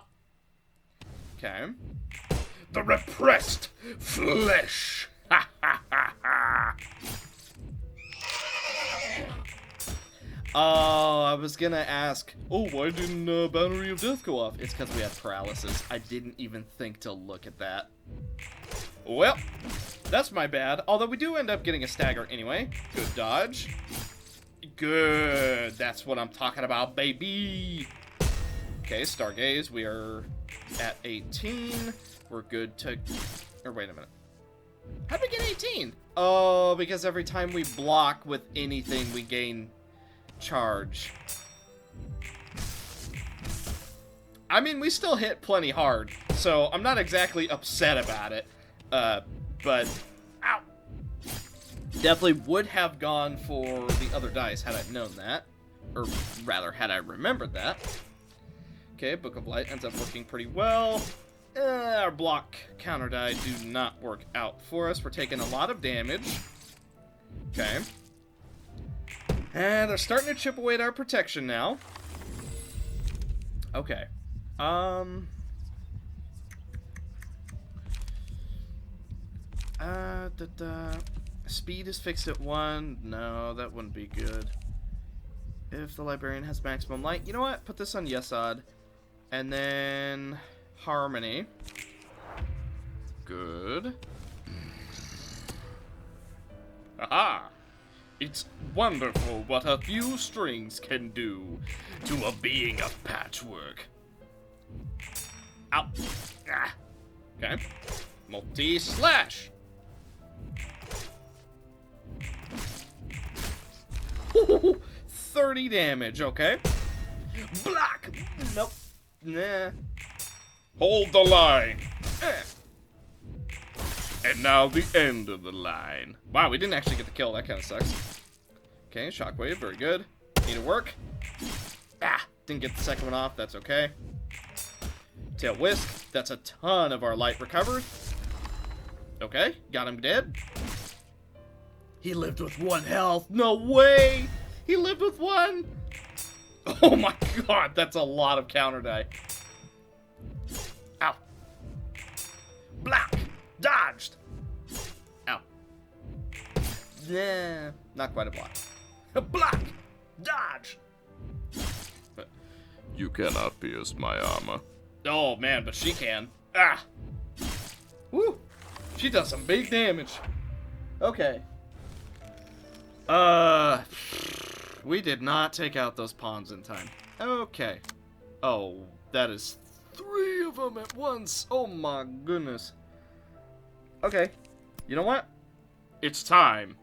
Okay. The Repressed Flesh. Ha ha ha ha. Oh, I was gonna ask, oh, why didn't Boundary of Death go off? It's because we had paralysis. I didn't even think to look at that. Well, That's my bad. Although we do end up getting a stagger anyway. Good dodge. Good. That's what I'm talking about, baby. Okay, Stargaze. We are at 18. We're good to... Or wait a minute. How'd we get 18? Oh, because every time we block with anything, we gain charge. I mean, we still hit plenty hard, so I'm not exactly upset about it. But... Ow! Definitely would have gone for the other dice had I known that. Or rather, had I remembered that. Okay, Book of Light ends up working pretty well. Our block counter die do not work out for us. We're taking a lot of damage. Okay. And they're starting to chip away at our protection now. Okay. Speed is fixed at 1. No, that wouldn't be good. If the Librarian has maximum light. You know what? Put this on Yesod. And then... Harmony. Good. Aha! It's wonderful what a few strings can do to a being of patchwork. Ow. Ah. Okay. Multi-slash. 30 damage, okay. Block! Nope. Nah. Hold the line. And now the end of the line. Wow, we didn't actually get the kill. That kind of sucks. Okay, Shockwave, very good. Need to work. Ah, didn't get the second one off. That's okay. Tail Whisk. That's a ton of our light recovered. Okay, got him dead. He lived with 1 health. No way! He lived with 1! Oh my god, that's a lot of counter die. Ow. Block! Dodged! Ow. Nah, not quite a block. Block! Dodge! You cannot pierce my armor. Oh man, but she can. Ah! Woo! She does some big damage. Okay. We did not take out those pawns in time. Okay. Oh, that is 3 of them at once. Oh my goodness. Okay. You know what? It's time.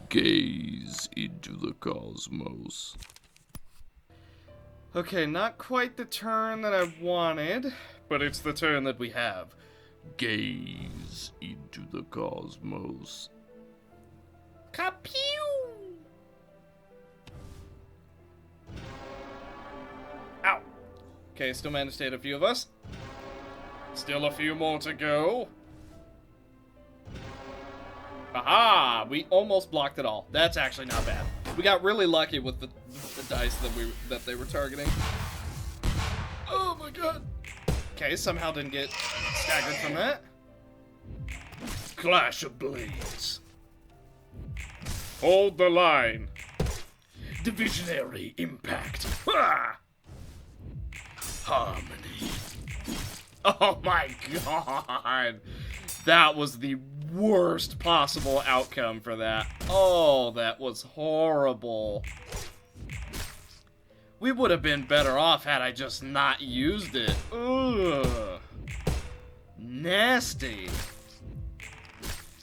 Gaze into the cosmos. Okay, not quite the turn that I wanted, but it's the turn that we have. Gaze into the cosmos. Kapew! Ow. Okay, still managed to hit a few of us. Still a few more to go. Aha! We almost blocked it all. That's actually not bad. We got really lucky with the dice that they were targeting. Oh my god. Okay, somehow didn't get staggered from that. Clash of Blades. Hold the line. Divisionary impact. Ah! Harmony. Oh my god. That was the worst possible outcome for that. Oh, that was horrible. We would have been better off had I just not used it. Ugh. Nasty.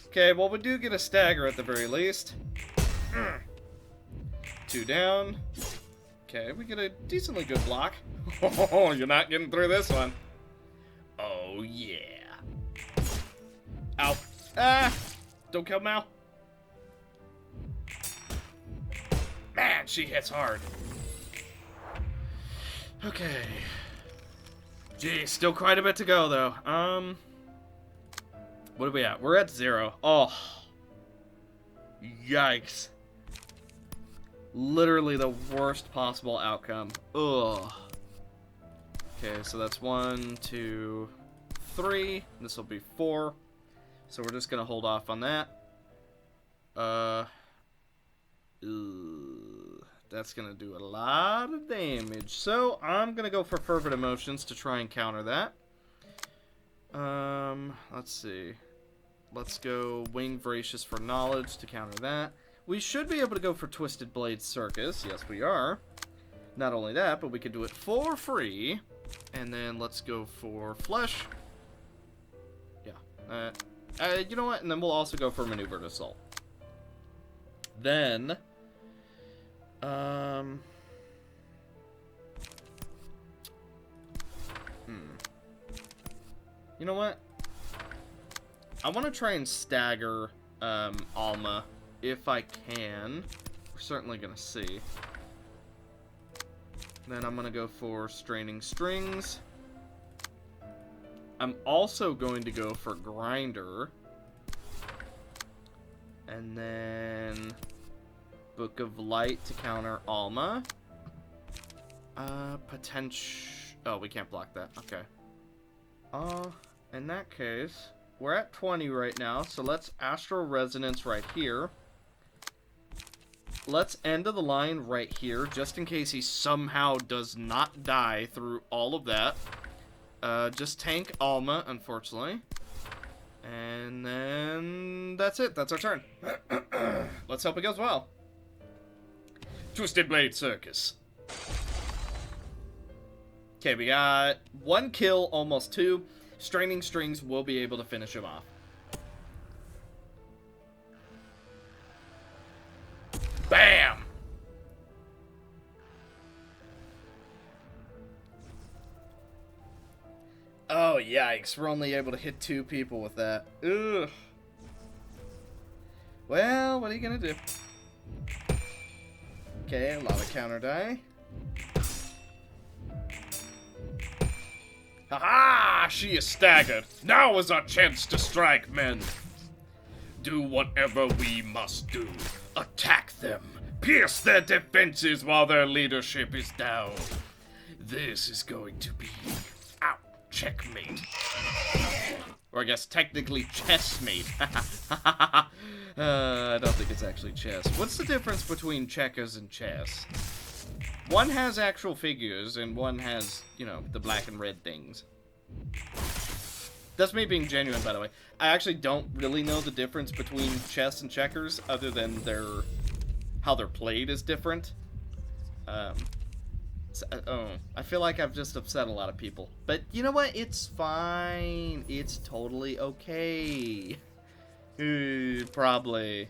Okay, well, we do get a stagger at the very least. 2 down. Okay, we get a decently good block. Oh, you're not getting through this one. Oh, yeah. Ow. Ah! Don't kill Mal. Man, she hits hard. Okay. Gee, still quite a bit to go, though. What are we at? We're at 0. Oh. Yikes. Literally the worst possible outcome. Ugh. Okay, so that's 1, 2, 3. This will be 4. So we're just gonna hold off on that. That's gonna do a lot of damage. So I'm gonna go for Fervent Emotions to try and counter that. Let's see. let's go Wing Voracious for knowledge to counter that. We should be able to go for Twisted Blade Circus. Yes, we are. Not only that, but we can do it for free. And then let's go for Flesh. Yeah. You know what? And then we'll also go for Maneuvered Assault. Then... You know what? I want to try and stagger Alma if I can. We're certainly going to see. Then I'm going to go for Straining Strings. I'm also going to go for Grinder. And then Book of Light to counter Alma. Potential... Oh, we can't block that. Okay. In that case, we're at 20 right now, so let's Astral Resonance right here. Let's end of the line right here, just in case he somehow does not die through all of that. Just tank Alma, unfortunately. And then that's it. That's our turn. Let's hope it goes well. Twisted Blade Circus. Okay, we got 1 kill, almost 2. Straining Strings will be able to finish him off. Bam! Oh, yikes. We're only able to hit 2 people with that. Ugh. Well, what are you gonna do? Okay, a lot of counter die. Ha-ha! She is staggered. Now is our chance to strike, men. Do whatever we must do. Attack them. Pierce their defenses while their leadership is down. This is going to be... Ow! Checkmate. Or I guess technically chessmate. I don't think it's actually chess. What's the difference between checkers and chess? One has actual figures, and one has, you know, the black and red things. That's me being genuine, by the way. I actually don't really know the difference between chess and checkers, other than how they're played is different. I feel like I've just upset a lot of people. But you know what? It's fine. It's totally okay. Probably.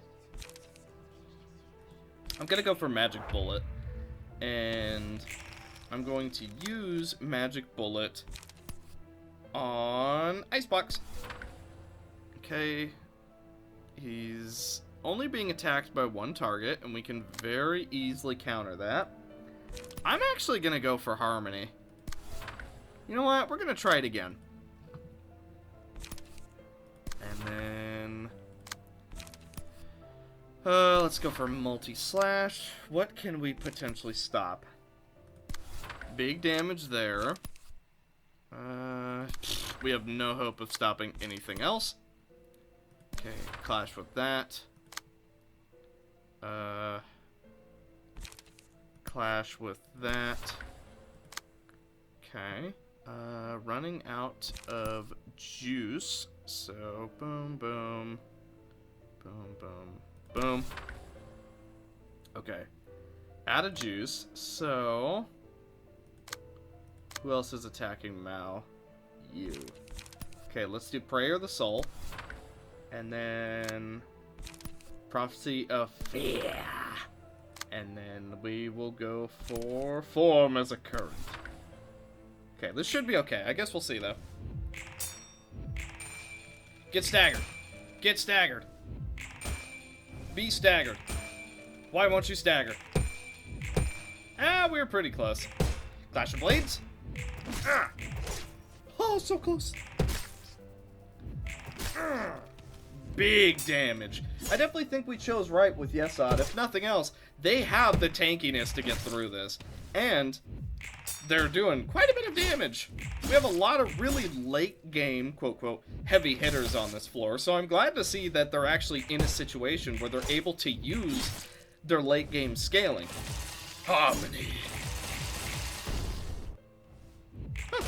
I'm gonna go for Magic Bullet. And I'm going to use Magic Bullet on Icebox. Okay. He's only being attacked by 1 target, and we can very easily counter that. I'm actually going to go for Harmony. You know what? We're going to try it again. And then... let's go for Multi-Slash. What can we potentially stop? Big damage there. We have no hope of stopping anything else. Okay, clash with that. Clash with that. Okay. Running out of juice. So, boom, boom. Boom, boom. Boom. Okay. Out of juice, so... Who else is attacking Mao? You. Okay, let's do Prayer of the Soul. And then... Prophecy of Fear. And then we will go for Form as a Current. Okay, this should be okay. I guess we'll see, though. Get staggered. Get staggered. Be staggered. Why won't you stagger? Ah, we were pretty close. Clash of Blades. Ah. Oh, so close. Ah. Big damage. I definitely think we chose right with Yesod. If nothing else, they have the tankiness to get through this. And they're doing quite a bit of damage. We have a lot of really late game, quote, quote, heavy hitters on this floor. So I'm glad to see that they're actually in a situation where they're able to use their late game scaling. Harmony. Huh.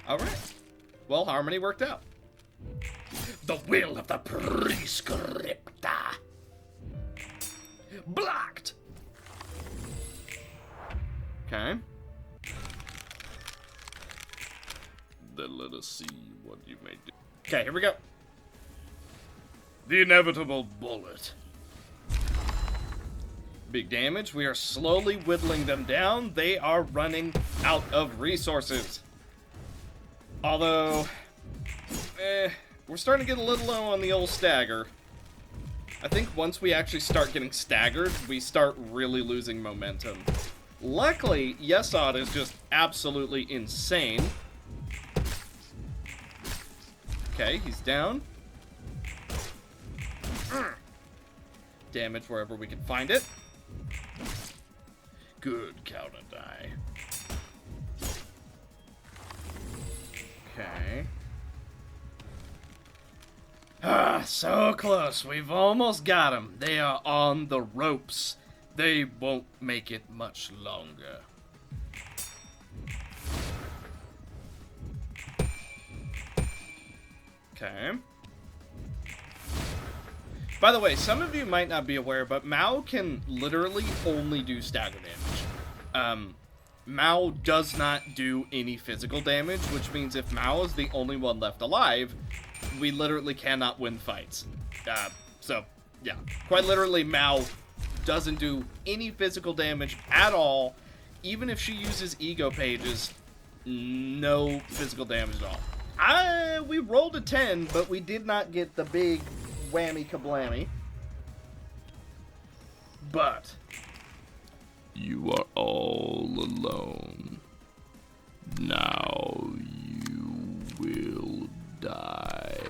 Alright. Well, Harmony worked out. The will of the prescripta. Blocked. Okay. Then let us see what you may do. Okay, here we go. The inevitable bullet. Big damage. We are slowly whittling them down. They are running out of resources. Although, we're starting to get a little low on the old stagger. I think once we actually start getting staggered, we start really losing momentum. Luckily, Yesod is just absolutely insane. Okay, he's down. Damage wherever we can find it. Good counter die. Okay. Ah, so close. We've almost got them. They are on the ropes. They won't make it much longer. Okay. By the way, some of you might not be aware, but Mao can literally only do stagger damage. Mao does not do any physical damage, which means if Mao is the only one left alive, we literally cannot win fights. So, yeah. Quite literally, Mao doesn't do any physical damage at all. Even if she uses ego pages, no physical damage at all. We rolled a 10, but we did not get the big whammy kablammy. But You are all alone. Now you will die.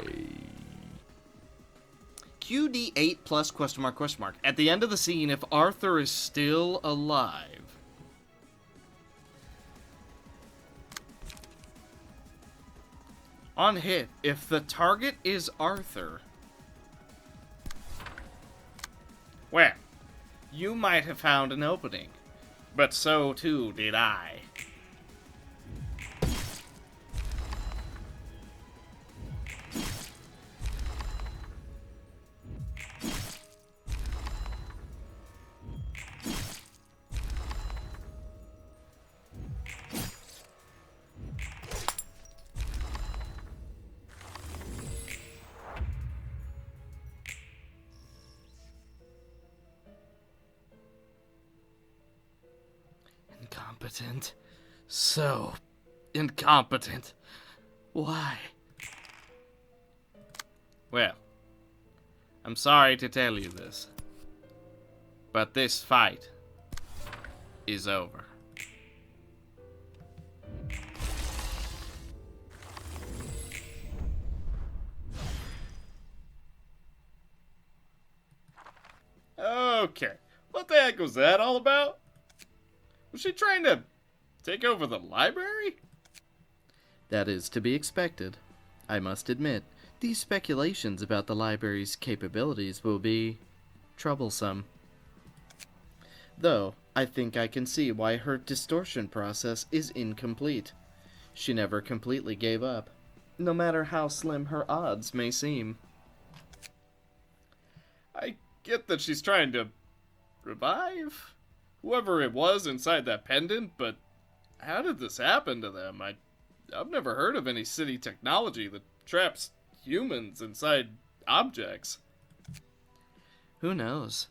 QD8 plus question mark question mark. At the end of the scene, if Arthur is still alive. On hit, if the target is Arthur, well, you might have found an opening, but so too did I. Incompetent. So incompetent. Why? Well, I'm sorry to tell you this, but this fight is over. Okay, what the heck was that all about? Was she trying to take over the library? That is to be expected. I must admit, these speculations about the library's capabilities will be troublesome. Though, I think I can see why her distortion process is incomplete. She never completely gave up, no matter how slim her odds may seem. I get that she's trying to revive whoever it was inside that pendant, but how did this happen to them? I've never heard of any city technology that traps humans inside objects. Who knows?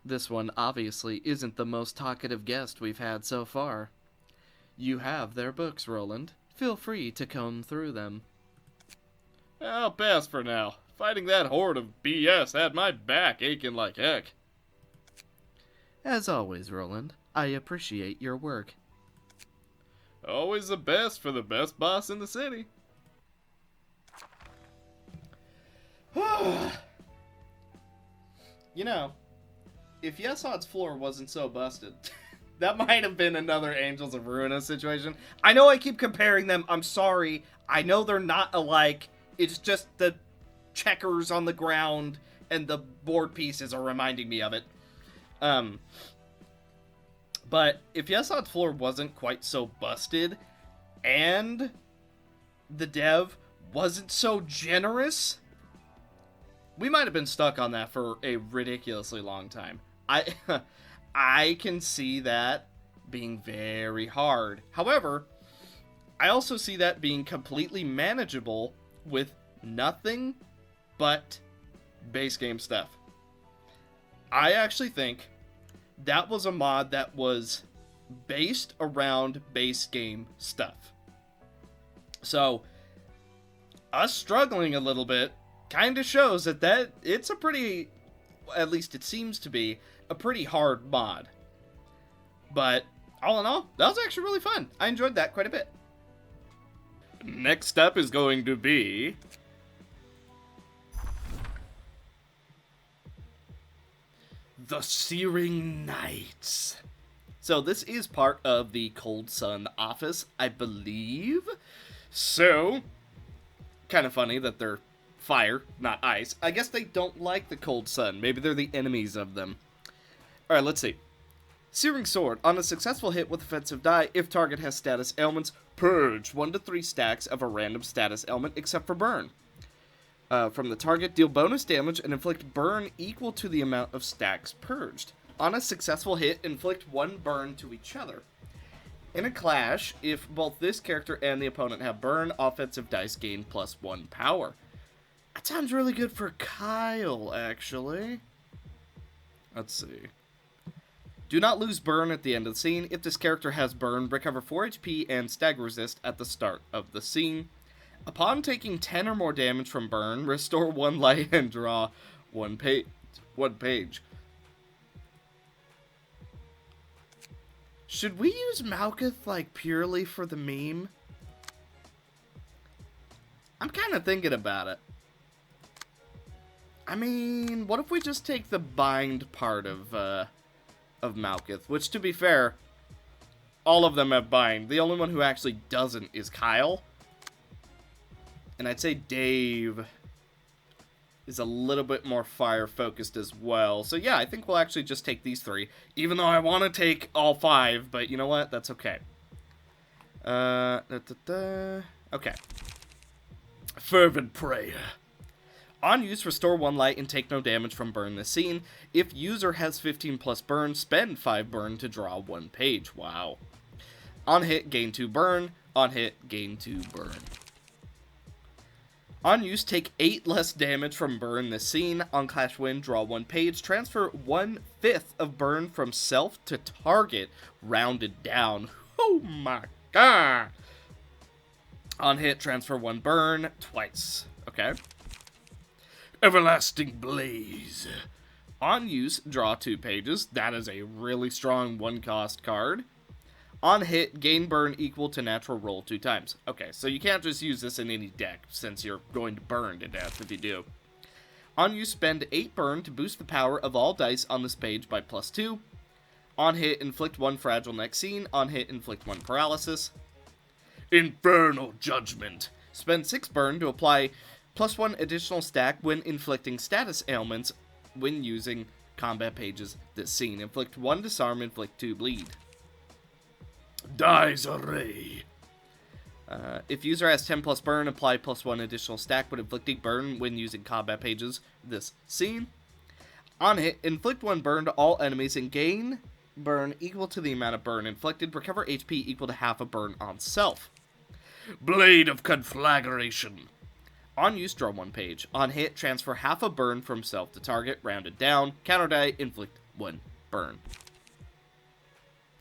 This one obviously isn't the most talkative guest we've had so far. You have their books, Roland. Feel free to comb through them. I'll pass for now. Fighting that horde of BS had my back aching like heck. As always, Roland, I appreciate your work. Always the best for the best boss in the city. You know, if Yesod's floor wasn't so busted, that might have been another Angels of Ruina situation. I know I keep comparing them. I'm sorry. I know they're not alike. It's just the checkers on the ground and the board pieces are reminding me of it. But if Yesod's floor wasn't quite so busted, and the dev wasn't so generous, We might have been stuck on that for a ridiculously long time. I can see that being very hard. However, I also see that being completely manageable with nothing but base game stuff. I actually think that was a mod that was based around base game stuff. So, us struggling a little bit kind of shows that it's a pretty, at least it seems to be, a pretty hard mod. But, all in all, that was actually really fun. I enjoyed that quite a bit. Next up is going to be the Searing Knights. So this is part of the Cold Sun office, I believe. So, kind of funny that they're fire, not ice. I guess they don't like the cold sun. Maybe they're the enemies of them. Alright, let's see. Searing Sword. On a successful hit with offensive die, if target has status ailments, purge 1 to 3 stacks of a random status ailment except for burn. From the target, deal bonus damage and inflict burn equal to the amount of stacks purged. On a successful hit, inflict 1 burn to each other. In a clash, if both this character and the opponent have burn, offensive dice gain +1 power. That sounds really good for Kyle, actually. Let's see. Do not lose burn at the end of the scene. If this character has burn, recover 4 HP and stagger resist at the start of the scene. Upon taking 10 or more damage from burn, restore 1 light and draw 1 page. Should we use Malkuth, like, purely for the meme? I'm kind of thinking about it. I mean, what if we just take the bind part of Malkuth? Which, to be fair, all of them have bind. The only one who actually doesn't is Kyle. And I'd say Dave is a little bit more fire-focused as well. So yeah, I think we'll actually just take these 3. Even though I want to take all 5, but you know what? That's okay. Okay. Fervent Prayer. On use, restore 1 light and take no damage from burn this scene. If user has 15 plus burn, spend 5 burn to draw 1 page. Wow. On hit, gain 2 burn. On hit, gain 2 burn. On use, take 8 less damage from burn this scene. On clash win, draw 1 page. Transfer 1/5 of burn from self to target, rounded down. Oh my god. On hit, transfer 1 burn twice. Okay. Everlasting Blaze. On use, draw 2 pages. That is a really strong 1-cost card. On hit, gain burn equal to natural roll 2 times. Okay, so you can't just use this in any deck, since you're going to burn to death if you do. On use, spend 8 burn to boost the power of all dice on this page by +2. On hit, inflict 1 fragile next scene. On hit, inflict 1 paralysis. Infernal Judgment. Spend 6 burn to apply +1 additional stack when inflicting status ailments when using combat pages this scene. Inflict 1 disarm, inflict 2 bleed. Dies Array. If user has 10 plus burn, apply +1 additional stack when inflicting burn when using combat pages this scene. On hit, inflict 1 burn to all enemies and gain burn equal to the amount of burn inflicted. Recover HP equal to half a burn on self. Blade of Conflagration. On use, draw 1 page. On hit, transfer half a burn from self to target, rounded down. Counter die, inflict 1 burn.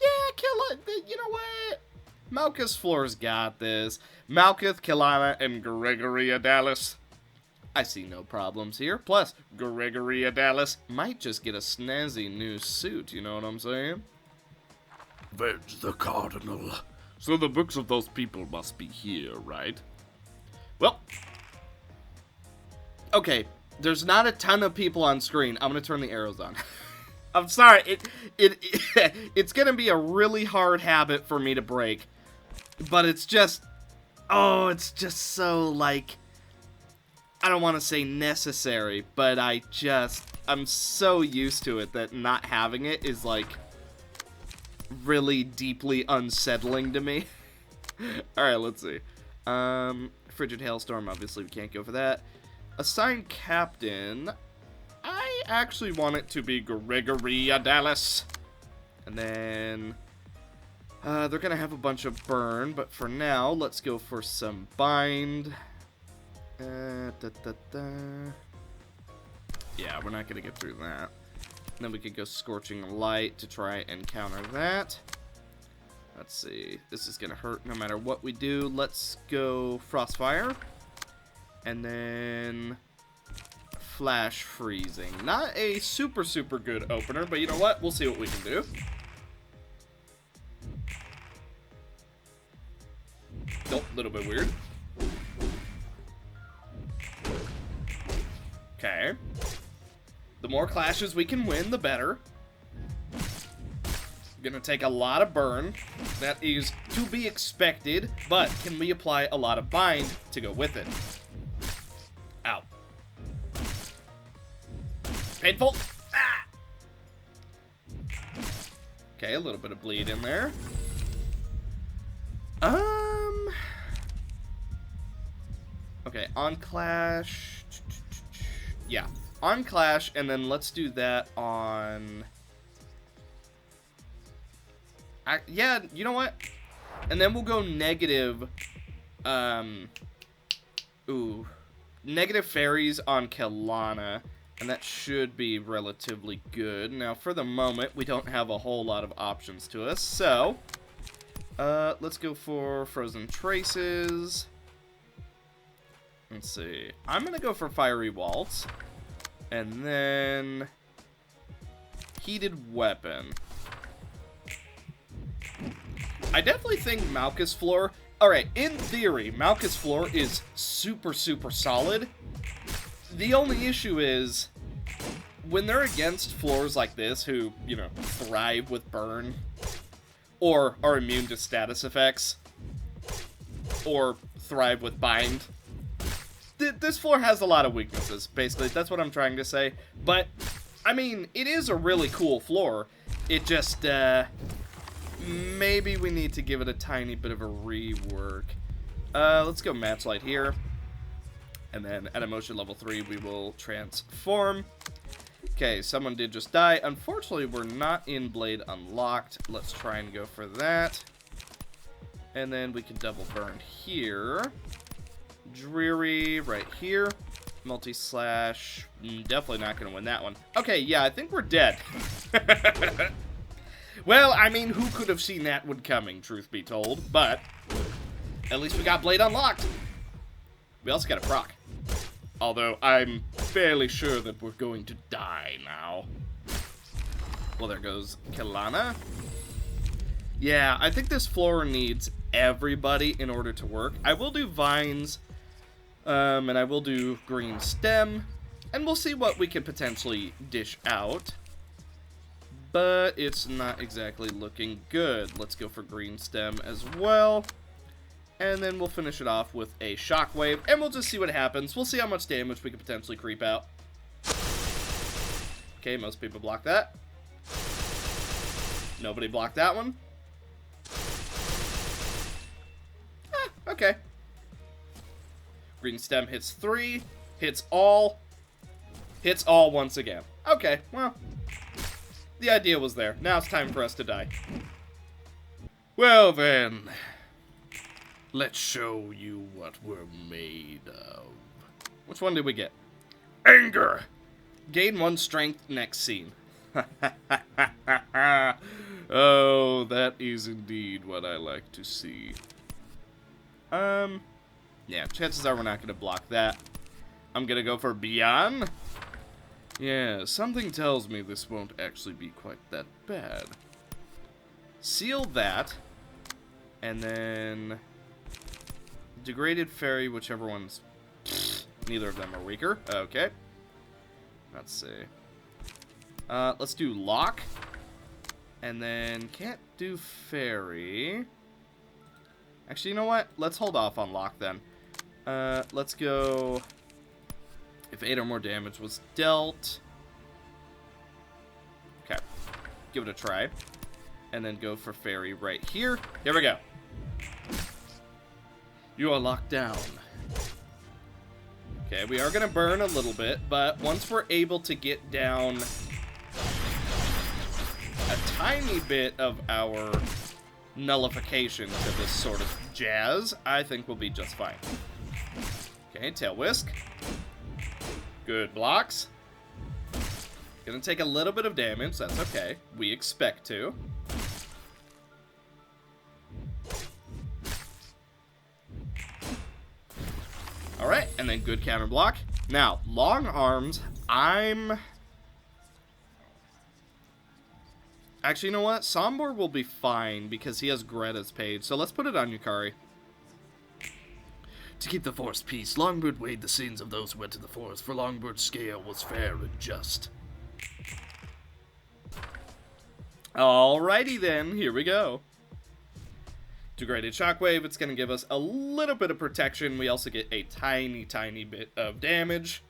Yeah, kill it. You know what? Malkuth's Floor's got this. Malkuth, Kilana, and Gregory Adalis. I see no problems here. Plus, Gregory Adalis might just get a snazzy new suit, you know what I'm saying? Avenge the Cardinal. So the books of those people must be here, right? Well, okay, there's not a ton of people on screen. I'm going to turn the arrows on. I'm sorry, it's going to be a really hard habit for me to break. But it's just, it's just so, like, I don't want to say necessary, but I'm so used to it that not having it is, like, really deeply unsettling to me. Alright, let's see. Frigid Hailstorm, obviously we can't go for that. assign captain. I actually want it to be Gregory Adalis. And then they're going to have a bunch of burn, but for now, let's go for some bind. Yeah, we're not going to get through that. And then we could go Scorching Light to try and counter that. Let's see. This is going to hurt no matter what we do. Let's go Frostfire. And then Flash Freezing. Not a super, super good opener, but you know what? We'll see what we can do. Nope, a little bit weird. Okay. The more clashes we can win, the better. Gonna take a lot of burn. That is to be expected, but can we apply a lot of bind to go with it? Ow. Painful. Ah! Okay, a little bit of bleed in there. Okay, on Clash. Yeah, on Clash, and then let's do that on... yeah, you know what? And then we'll go negative... negative fairies on Kelana, and that should be relatively good. Now, for the moment, we don't have a whole lot of options to us, so... let's go for Frozen Traces. Let's see. I'm gonna go for Fiery Waltz. And then... Heated Weapon. I definitely think Malchus Floor... Alright, in theory, Malchus Floor is super, super solid. The only issue is... when they're against floors like this, who, you know, thrive with burn... or are immune to status effects, or thrive with bind. This floor has a lot of weaknesses, basically. That's what I'm trying to say. But, I mean, it is a really cool floor. It just, maybe we need to give it a tiny bit of a rework. Let's go Match Light here. And then at emotion level 3, we will transform. Okay, someone did just die. Unfortunately, we're not in Blade Unlocked. Let's try and go for that. And then we can double burn here. Dreary right here. Multi-slash. Definitely not going to win that one. Okay, yeah, I think we're dead. Well, I mean, who could have seen that one coming, truth be told? But at least we got Blade Unlocked. We also got a proc. Although, I'm fairly sure that we're going to die now. Well, there goes Kelana. Yeah, I think this floor needs everybody in order to work. I will do Vines, and I will do Green Stem, and we'll see what we can potentially dish out. But it's not exactly looking good. Let's go for Green Stem as well. And then we'll finish it off with a Shockwave, and we'll just see what happens. We'll see how much damage we can potentially creep out. Okay, most people block that. Nobody blocked that one. Okay. Green Stem hits 3, hits all once again. Okay, well, the idea was there. Now it's time for us to die. Well then... let's show you what we're made of. Which one did we get? Anger! Gain 1 strength next scene. Oh, that is indeed what I like to see. Yeah, chances are we're not going to block that. I'm going to go for Beyond. Yeah, something tells me this won't actually be quite that bad. Seal that. And then... Degraded Fairy, whichever one's... neither of them are weaker. Okay. Let's see. Let's do Lock. And then can't do Fairy. Actually, you know what? Let's hold off on Lock then. Let's go... if 8 or more damage was dealt. Okay. Give it a try. And then go for Fairy right here. Here we go. You are locked down. Okay, we are gonna burn a little bit, but once we're able to get down a tiny bit of our nullification to this sort of jazz, I think we'll be just fine. Okay, tail whisk. Good blocks. Gonna take a little bit of damage, that's okay. We expect to. Alright, and then good counter block. Now, long arms, Actually, you know what? Sombor will be fine because he has Greta's page, so let's put it on Yukari. To keep the forest peace, Longbird weighed the sins of those who went to the forest, for Longbird's scale was fair and just. Alrighty then, here we go. Degraded Shockwave, it's going to give us a little bit of protection. We also get a tiny, tiny bit of damage.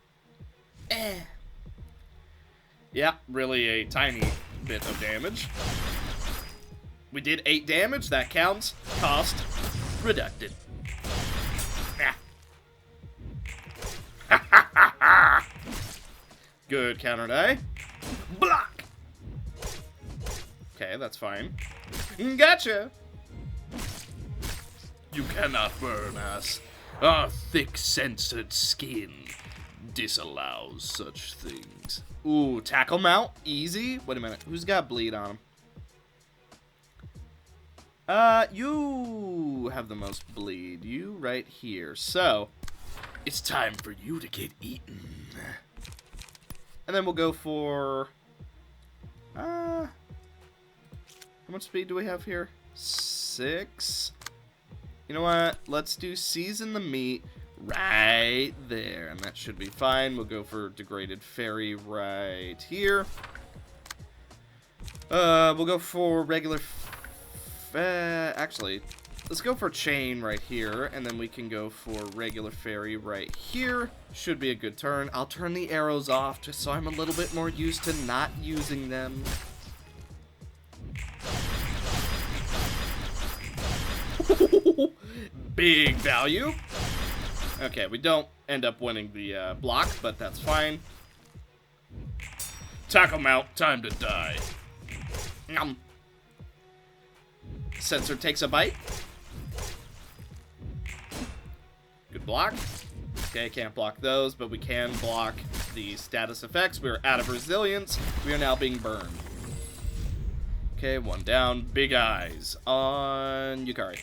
Yeah, really a tiny bit of damage. We did 8 damage, that counts. Cost reducted. Good counter die. Block! Okay, that's fine. Gotcha! You cannot burn us. Our thick-censored skin disallows such things. Ooh, tackle mount, easy. Wait a minute, who's got bleed on him? You have the most bleed. You right here. So, it's time for you to get eaten. And then we'll go for... how much speed do we have here? 6. You know what? Let's do season the meat right there. And that should be fine. We'll go for degraded fairy right here. We'll go for regular... actually, let's go for chain right here. And then we can go for regular fairy right here. Should be a good turn. I'll turn the arrows off just so I'm a little bit more used to not using them. Big value. Okay, we don't end up winning the block, but that's fine. Tackle mount, time to die. Nom. Sensor takes a bite. Good block. Okay, can't block those, but we can block the status effects. We're out of resilience. We are now being burned. Okay, one down. Big eyes on Yukari.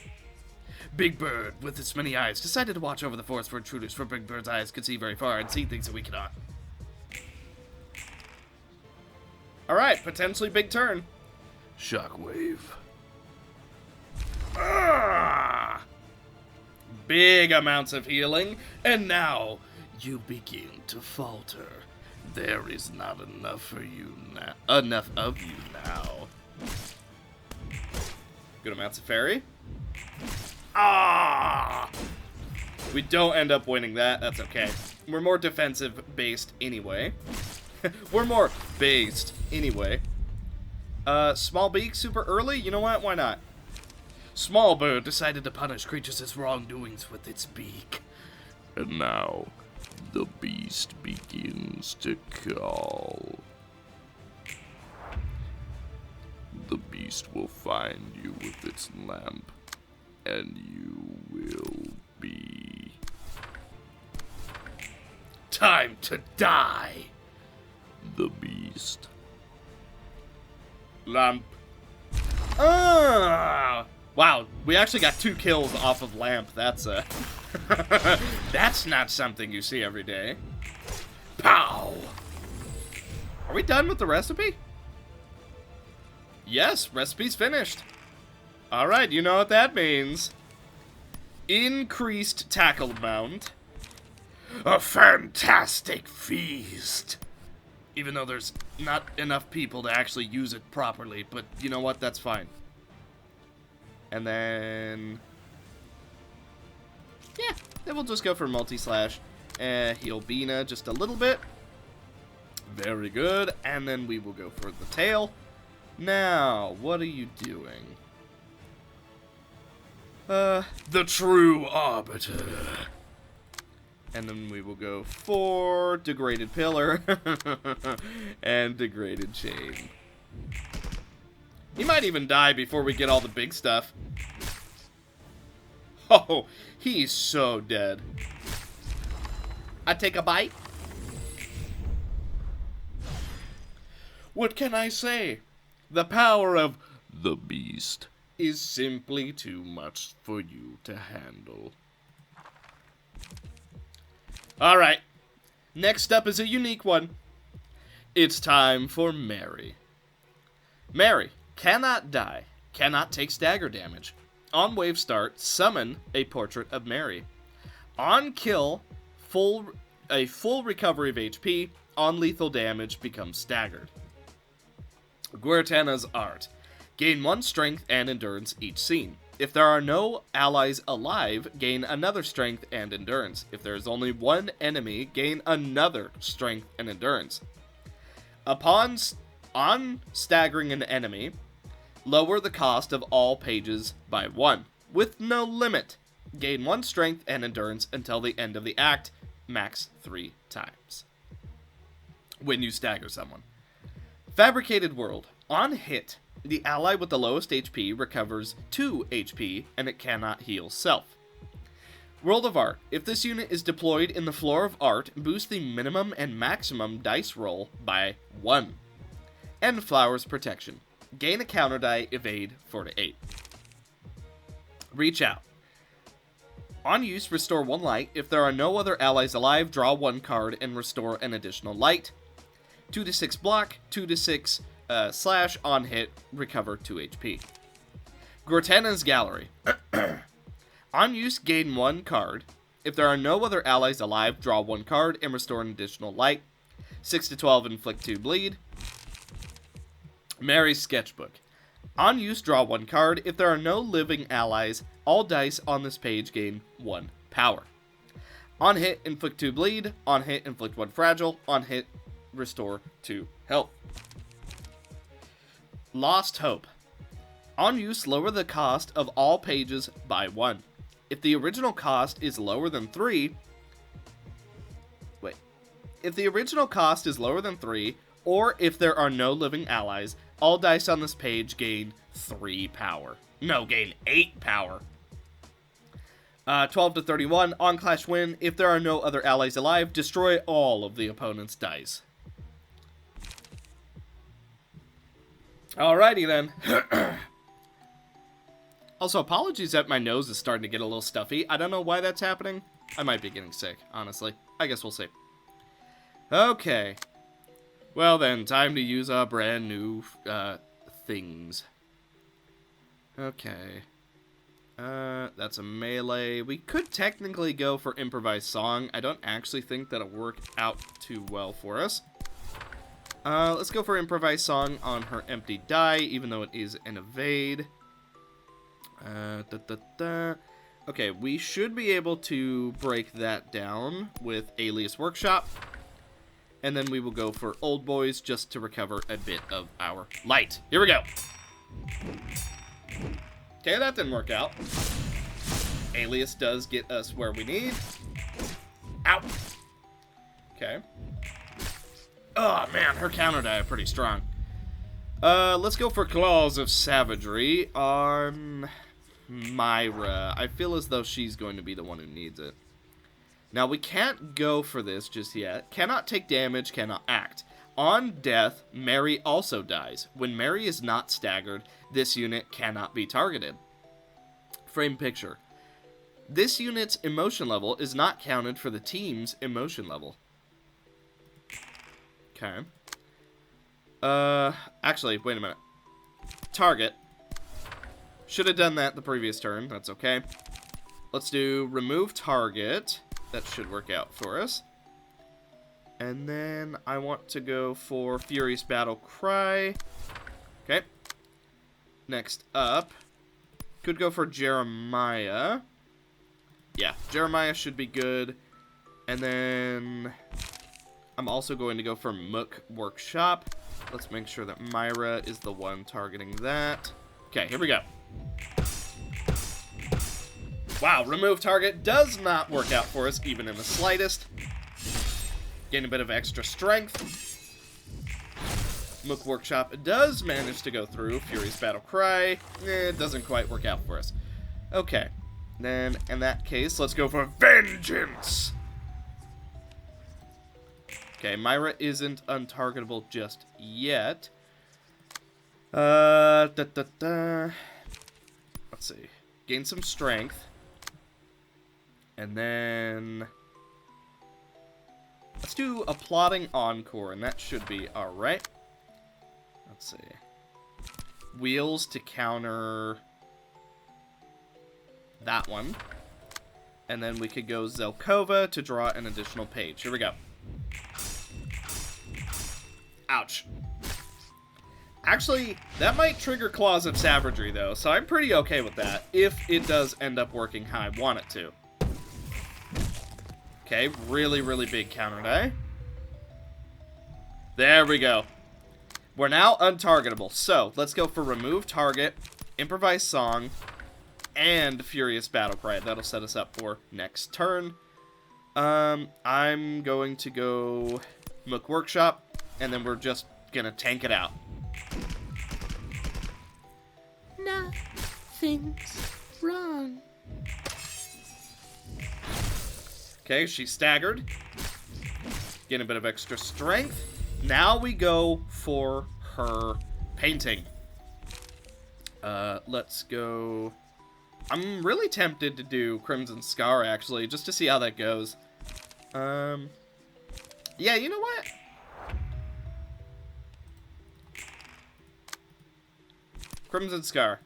Big Bird, with its many eyes, decided to watch over the forest for intruders, for Big Bird's eyes could see very far and see things that we cannot. Alright, potentially big turn. Shockwave. Big amounts of healing. And now, you begin to falter. There is not enough for you now. Enough of you now. Good amounts of fairy. Ah! We don't end up winning that. That's okay. We're more defensive-based anyway. We're more based anyway. Small beak super early? You know what? Why not? Small Bird decided to punish creatures' wrongdoings with its beak. And now, the beast begins to call. The beast will find you with its lamp, and you will be... time to die! The beast. Lamp. Ah! Wow, we actually got 2 kills off of Lamp. That's that's not something you see every day. Pow! Are we done with the recipe? Yes, recipe's finished. Alright, you know what that means. Increased tackle amount. A fantastic feast! Even though there's not enough people to actually use it properly, but you know what, that's fine. And then... yeah, then we'll just go for multi-slash. Heal Bina just a little bit. Very good. And then we will go for the tail. Now, what are you doing? The true arbiter. And then we will go for Degraded Pillar and Degraded Chain. He might even die before we get all the big stuff. Oh, he's so dead. I take a bite. What can I say? The power of The beast. is simply too much for you to handle. Alright, next up is a unique one. It's time for Mary. Mary cannot die, cannot take stagger damage. On wave start, summon a portrait of Mary. On kill, a full recovery of HP. On lethal damage, becomes staggered. Guertana's art. Gain 1 strength and endurance each scene. If there are no allies alive, gain another strength and endurance. If there is only one enemy, gain another strength and endurance. On staggering an enemy, lower the cost of all pages by 1, with no limit. Gain 1 strength and endurance until the end of the act, max 3 times. When you stagger someone. Fabricated World. On hit, the ally with the lowest HP recovers 2 HP, and it cannot heal self. World of Art. If this unit is deployed in the floor of art, boost the minimum and maximum dice roll by 1. And Flowers Protection. Gain a counter die, evade 4 to 8. Reach Out. On use, restore 1 light. If there are no other allies alive, draw 1 card and restore an additional light. 2 to 6 block, 2 to 6 slash, on hit, recover 2 HP. Guertana's Gallery. On use, gain 1 card. If there are no other allies alive, draw 1 card and restore an additional light. 6 to 12, inflict 2 bleed. Mary's Sketchbook. On use, draw 1 card. If there are no living allies, all dice on this page gain 1 power. On hit, inflict 2 bleed. On hit, inflict 1 fragile. On hit, restore 2 health. Lost Hope. On use, lower the cost of all pages by 1. If the original cost is lower than 3... If the original cost is lower than 3, or if there are no living allies, all dice on this page gain 3 power. No, gain 8 power. 12 to 31, on Clash Win. If there are no other allies alive, destroy all of the opponent's dice. Alrighty then. Also, apologies that my nose is starting to get a little stuffy. I don't know why that's happening. I might be getting sick, honestly. I guess we'll see. Okay. Well then, time to use our brand new things. Okay. That's a melee. We could technically go for Improvised Song. I don't actually think that'll work out too well for us. Let's go for Improvised Song on her empty die, even though it is an evade. Okay, we should be able to break that down with Alias Workshop. And then we will go for Old Boys just to recover a bit of our light. Here we go. Okay, that didn't work out. Alias does get us where we need. Ow. Okay. Oh, man, her counter die are pretty strong. Let's go for Claws of Savagery on Myra. I feel as though she's going to be the one who needs it. Now, we can't go for this just yet. Cannot take damage, cannot act. On death, Mary also dies. When Mary is not staggered, this unit cannot be targeted. Frame picture. This unit's emotion level is not counted for the team's emotion level. Okay. Actually, wait a minute. Target. Should have done that the previous turn. That's okay. Let's do remove target. That should work out for us. And then I want to go for Furious Battle Cry. Okay. Next up. Could go for Jeremiah. Yeah, Jeremiah should be good. And then I'm also going to go for Mook Workshop. Let's make sure that Myra is the one targeting that. Okay, here we go. Wow, remove target does not work out for us, even in the slightest. Gain a bit of extra strength. Mook Workshop does manage to go through. Fury's Battle Cry, it doesn't quite work out for us. Okay, then in that case, let's go for Vengeance! Okay, Myra isn't untargetable just yet. Let's see. Gain some strength. And then let's do a Plotting Encore, and that should be alright. Let's see. Wheels to counter that one. And then we could go Zelkova to draw an additional page. Here we go. Ouch. Actually, that might trigger Claws of Savagery, though, so I'm pretty okay with that, if it does end up working how I want it to. Okay, really, really big counter die. There we go. We're now untargetable, so let's go for Remove Target, Improvised Song, and Furious Battle Cry. That'll set us up for next turn. I'm going to go Mook Workshop, and then we're just gonna tank it out. Nothing's wrong. Okay, she's staggered. Getting a bit of extra strength. Now we go for her painting. Let's go... I'm really tempted to do Crimson Scar, actually, just to see how that goes. Yeah, you know what? Crimson Scar.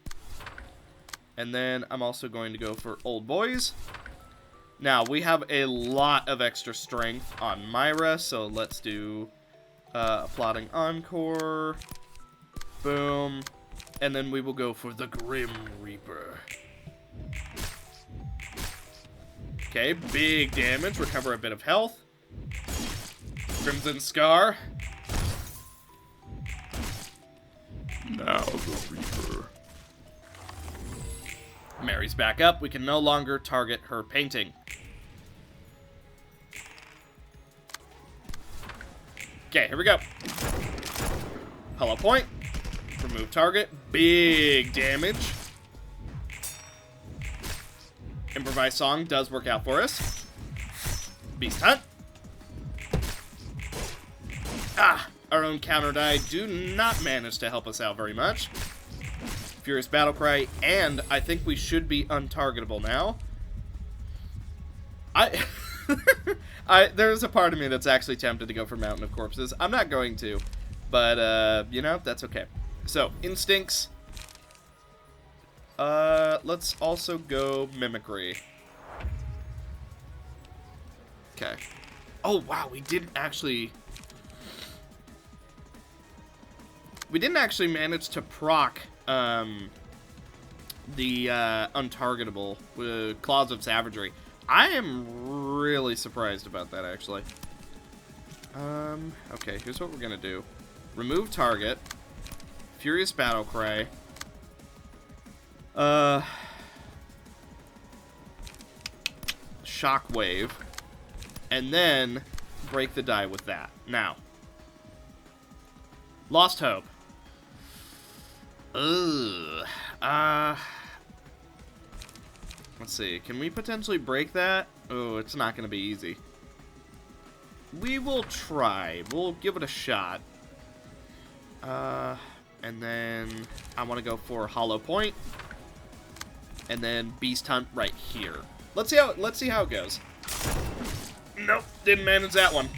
And then I'm also going to go for Old Boys. Now, we have a lot of extra strength on Myra, so let's do Plotting Encore. Boom. And then we will go for the Grim Reaper. Okay, big damage. Recover a bit of health. Crimson Scar. Now the Reaper. Mary's back up. We can no longer target her painting. Okay, here we go. Hollow Point. Remove target. Big damage. Improvised Song does work out for us. Beast Hunt. Our own counter die do not manage to help us out very much. Furious Battle Cry, and I think we should be untargetable now. There's a part of me that's actually tempted to go for Mountain of Corpses. I'm not going to, but, you know, that's okay. So, Instincts. Let's also go Mimicry. Okay. Oh, wow, we didn't actually manage to proc, the, untargetable with Claws of Savagery. I am really surprised about that, actually. Okay, here's what we're gonna do. Remove target. Furious Battle Cry. Shockwave. And then break the die with that. Now. Lost Hope. Ugh. Let's see. Can we potentially break that? Oh, it's not going to be easy. We will try. We'll give it a shot. And then I want to go for Hollow Point. And then Beast Hunt right here. Let's see how it goes. Nope, didn't manage that one.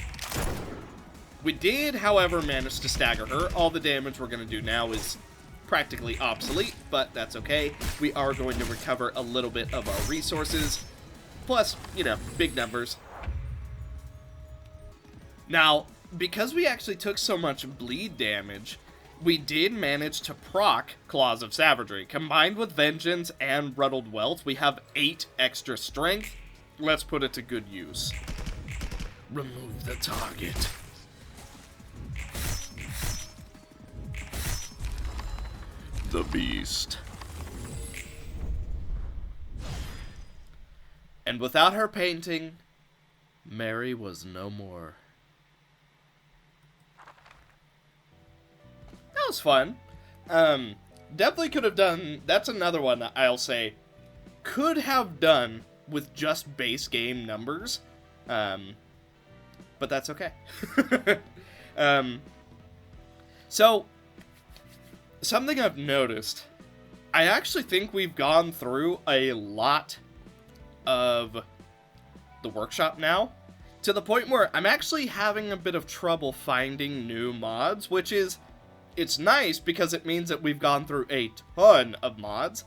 We did, however, manage to stagger her. All the damage we're going to do now is practically obsolete, but that's okay. We are going to recover a little bit of our resources. Plus, you know, big numbers. Now, because we actually took so much bleed damage, we did manage to proc Claws of Savagery. Combined with Vengeance and Ruddled Wealth, we have 8 extra strength. Let's put it to good use. Remove the target. The Beast. And without her painting, Mary was no more. That was fun. Definitely could have done... That's another one that I'll say could have done with just base game numbers. But that's okay. So, something I've noticed, I actually think we've gone through a lot of the workshop now, to the point where I'm actually having a bit of trouble finding new mods, which is, it's nice because it means that we've gone through a ton of mods.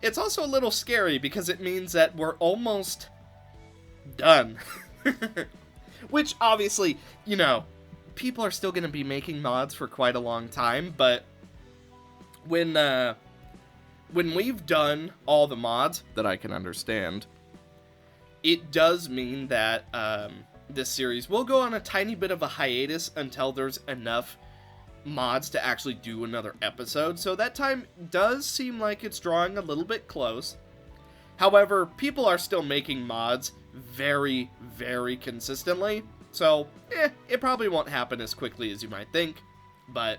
It's also a little scary because it means that we're almost done. Which, obviously, you know, people are still going to be making mods for quite a long time, but when we've done all the mods that I can understand, it does mean that this series will go on a tiny bit of a hiatus until there's enough mods to actually do another episode, so that time does seem like it's drawing a little bit close. However, people are still making mods very, very consistently, so it probably won't happen as quickly as you might think, but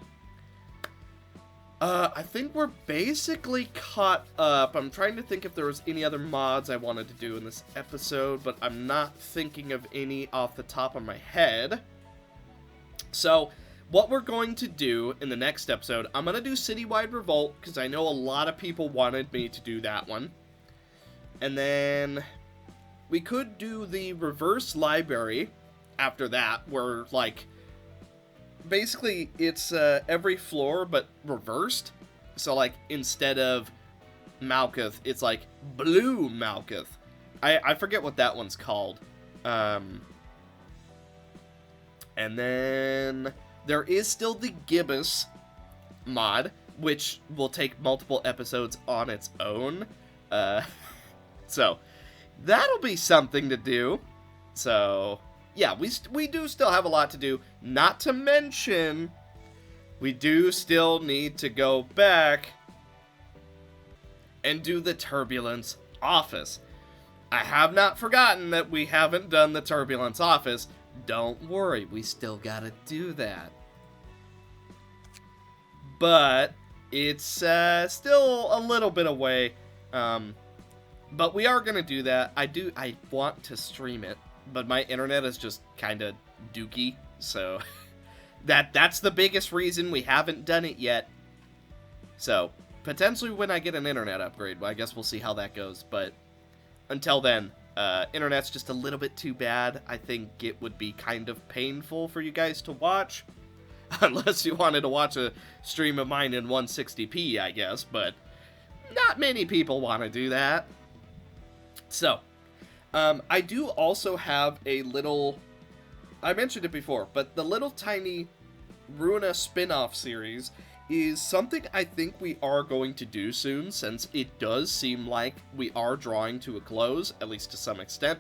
I think we're basically caught up. I'm trying to think if there was any other mods I wanted to do in this episode, but I'm not thinking of any off the top of my head. So, what we're going to do in the next episode, I'm going to do Citywide Revolt, because I know a lot of people wanted me to do that one. And then we could do the Reverse Library after that, where, like, basically it's every floor but reversed. So, like, instead of Malkuth, it's like Blue Malkuth. I forget what that one's called. And then there is still the Gibbous mod, which will take multiple episodes on its own. So, that'll be something to do. So, yeah, we do still have a lot to do. Not to mention, we do still need to go back and do the Turbulence Office. I have not forgotten that we haven't done the Turbulence Office. Don't worry, we still gotta do that. But it's still a little bit away. But we are gonna do that. I want to stream it, but my internet is just kind of dookie, so that's the biggest reason we haven't done it yet. So potentially when I get an internet upgrade, well, I guess we'll see how that goes. But until then, internet's just a little bit too bad. I think it would be kind of painful for you guys to watch. Unless you wanted to watch a stream of mine in 160p, I guess. But not many people want to do that. So, I do also have a little... I mentioned it before, but the little tiny Ruina spin-off series is something I think we are going to do soon, since it does seem like we are drawing to a close, at least to some extent.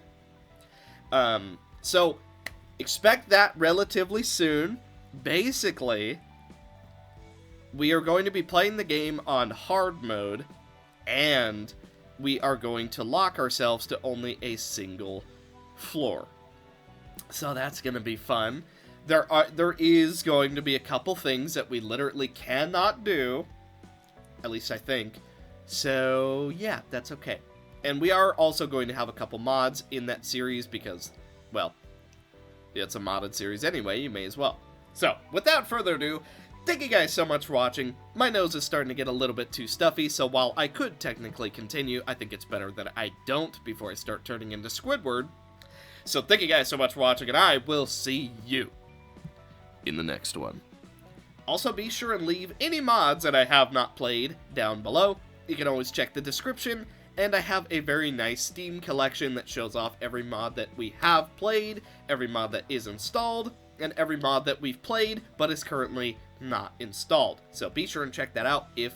So, expect that relatively soon. Basically, we are going to be playing the game on hard mode, and we are going to lock ourselves to only a single floor. So that's going to be fun. There is going to be a couple things that we literally cannot do. At least I think. So, yeah, that's okay. And we are also going to have a couple mods in that series because, well, it's a modded series anyway, you may as well. So, without further ado, thank you guys so much for watching. My nose is starting to get a little bit too stuffy, so while I could technically continue, I think it's better that I don't before I start turning into Squidward. So thank you guys so much for watching, and I will see you in the next one. Also, be sure and leave any mods that I have not played down below. You can always check the description, and I have a very nice Steam collection that shows off every mod that we have played, every mod that is installed, and every mod that we've played, but is currently not installed. So be sure and check that out if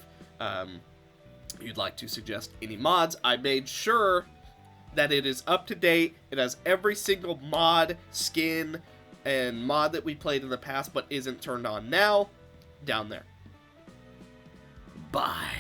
you'd like to suggest any mods. I made sure that it is up to date. It has every single mod, skin, and mod that we played in the past but isn't turned on now, down there. Bye.